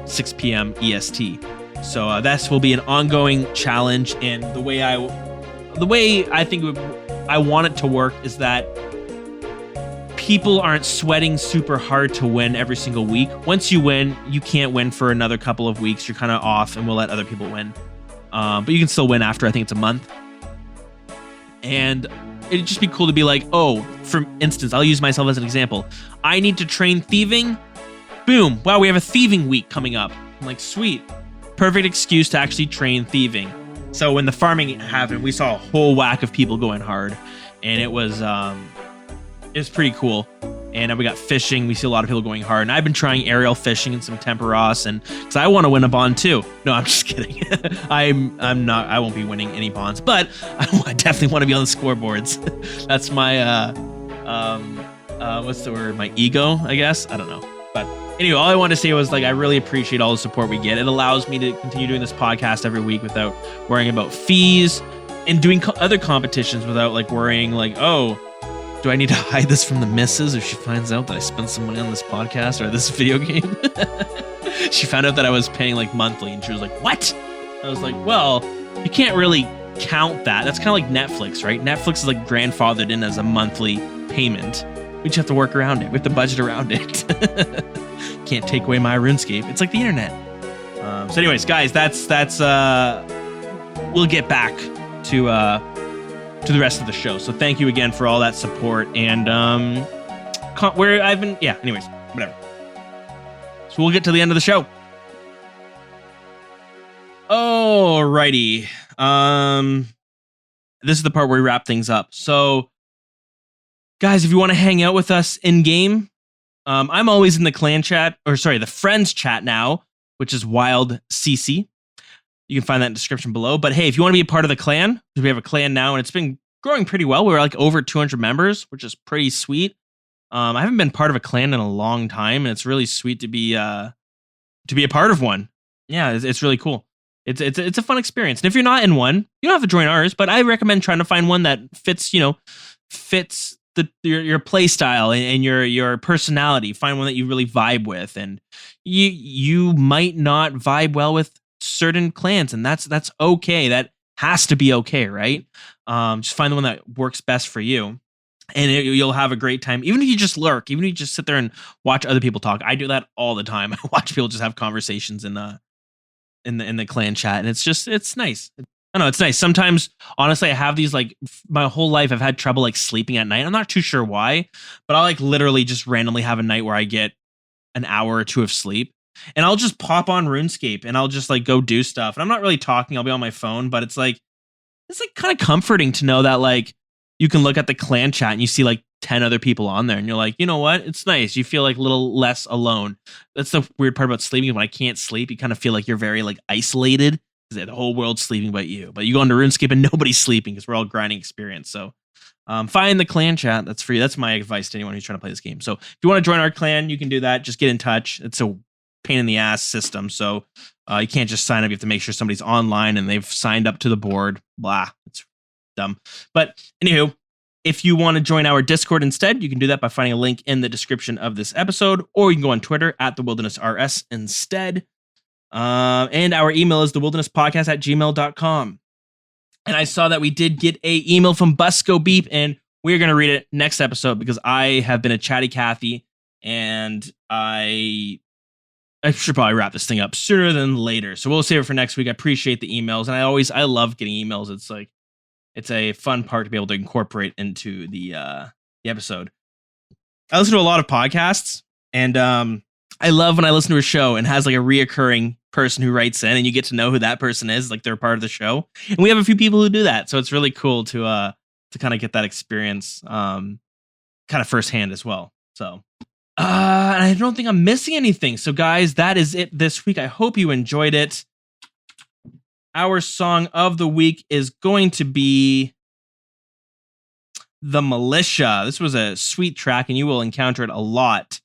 6 p.m. EST. So this will be an ongoing challenge, and the way I think I want it to work is that people aren't sweating super hard to win every single week. Once you win, you can't win for another couple of weeks. You're kind of off, and we'll let other people win. But you can still win after, I think it's a month. And it'd just be cool to be like, oh, for instance, I'll use myself as an example. I need to train thieving. Boom. Wow, we have a thieving week coming up. I'm like, sweet. Perfect excuse to actually train thieving. So when the farming happened, we saw a whole whack of people going hard, and it was pretty cool. And we got fishing. We see a lot of people going hard, and I've been trying aerial fishing and some temporos, and because I want to win a bond too. No, I'm just kidding. I'm not. I won't be winning any bonds, but I definitely want to be on the scoreboards. That's my what's the word? My ego, I guess. I don't know, but. Anyway, all I wanted to say was, like, I really appreciate all the support we get. It allows me to continue doing this podcast every week without worrying about fees and doing other competitions without, like, worrying, like, oh, do I need to hide this from the missus if she finds out that I spent some money on this podcast or this video game? She found out that I was paying, like, monthly, and she was like, what? I was like, well, you can't really count that. That's kind of like Netflix, right? Netflix is, like, grandfathered in as a monthly payment. We just have to work around it. We have to budget around it. Can't take away my RuneScape. It's like the internet. So anyways, guys, that's we'll get back to the rest of the show. So thank you again for all that support. And anyways, whatever. So we'll get to the end of the show. Alrighty. This is the part where we wrap things up. So guys, if you want to hang out with us in game, I'm always in the clan chat, the friends chat now, which is Wild CC. You can find that in the description below. But hey, if you want to be a part of the clan, because we have a clan now, and it's been growing pretty well. We're like over 200 members, which is pretty sweet. I haven't been part of a clan in a long time, and it's really sweet to be a part of one. Yeah, it's really cool. It's a fun experience. And if you're not in one, you don't have to join ours, but I recommend trying to find one that fits your play style and your personality. Find one that you really vibe with, and you might not vibe well with certain clans, and that's okay. That has to be okay, right? Just find the one that works best for you, and you'll have a great time. Even if you just lurk, even if you just sit there and watch other people talk. I do that all the time. I watch people just have conversations in the clan chat, and it's nice. I don't know, it's nice. Sometimes, honestly, I have these, like, my whole life I've had trouble, like, sleeping at night. I'm not too sure why, but I'll, like, literally just randomly have a night where I get an hour or two of sleep, and I'll just pop on RuneScape and I'll just like go do stuff. And I'm not really talking, I'll be on my phone, but it's like kind of comforting to know that like you can look at the clan chat and you see like 10 other people on there and you're like, you know what? It's nice. You feel like a little less alone. That's the weird part about sleeping. When I can't sleep, you kind of feel like you're very like isolated because the whole world's sleeping but you. But you go into RuneScape and nobody's sleeping because we're all grinding experience. So find the clan chat. That's free. That's my advice to anyone who's trying to play this game. So if you want to join our clan, you can do that. Just get in touch. It's a pain in the ass system. So you can't just sign up. You have to make sure somebody's online and they've signed up to the board. Blah. It's dumb. But anywho, if you want to join our Discord instead, you can do that by finding a link in the description of this episode, or you can go on Twitter at TheWildernessRS instead. And our email is TheWildernessPodcast@gmail.com. And I saw that we did get a email from Busco Beep, and we're going to read it next episode because I have been a chatty Cathy, and I should probably wrap this thing up sooner than later. So we'll save it for next week. I appreciate the emails, and I love getting emails. It's like, it's a fun part to be able to incorporate into the episode. I listen to a lot of podcasts, and I love when I listen to a show and has like a reoccurring person who writes in, and you get to know who that person is, like they're part of the show. And we have a few people who do that, so it's really cool to kind of get that experience, kind of firsthand as well. So, and I don't think I'm missing anything. So, guys, that is it this week. I hope you enjoyed it. Our song of the week is going to be The Militia. This was a sweet track, and you will encounter it a lot.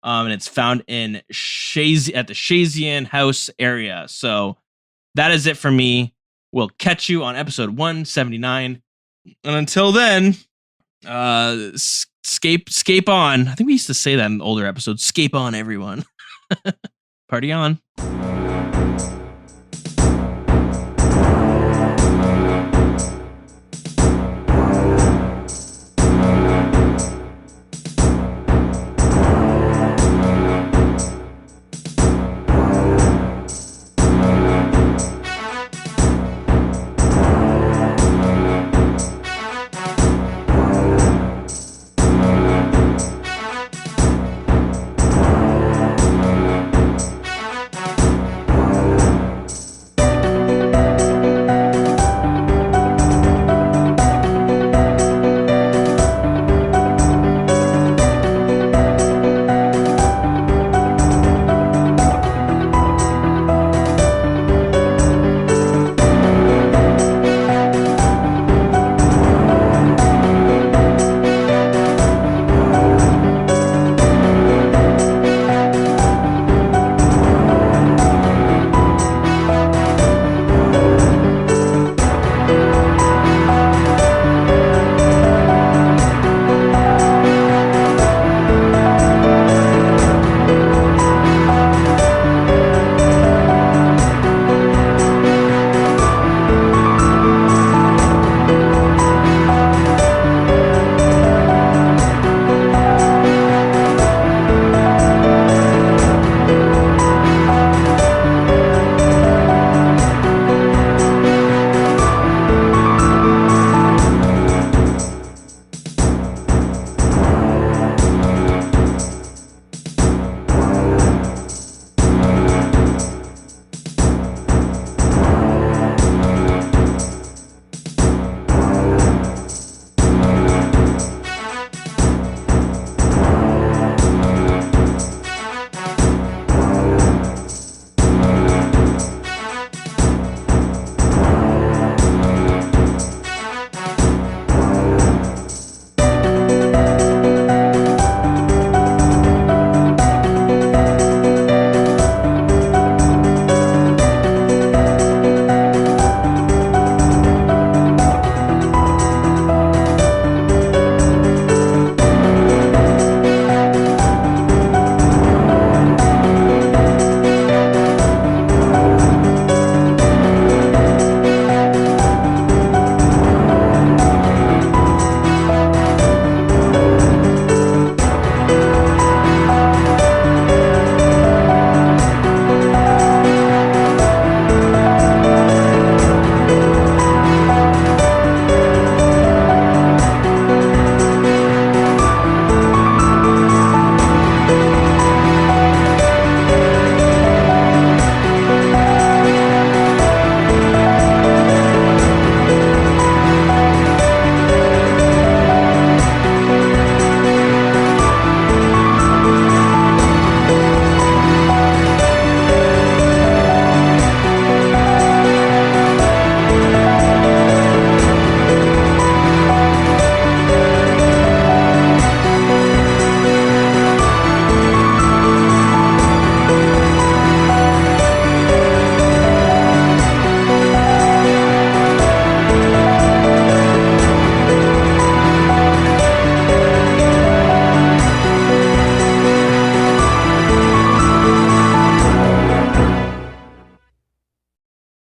And it's found in at the Shazian House area. So that is it for me. We'll catch you on episode 179. And until then, scape on. I think we used to say that in older episodes. Scape on, everyone. Party on.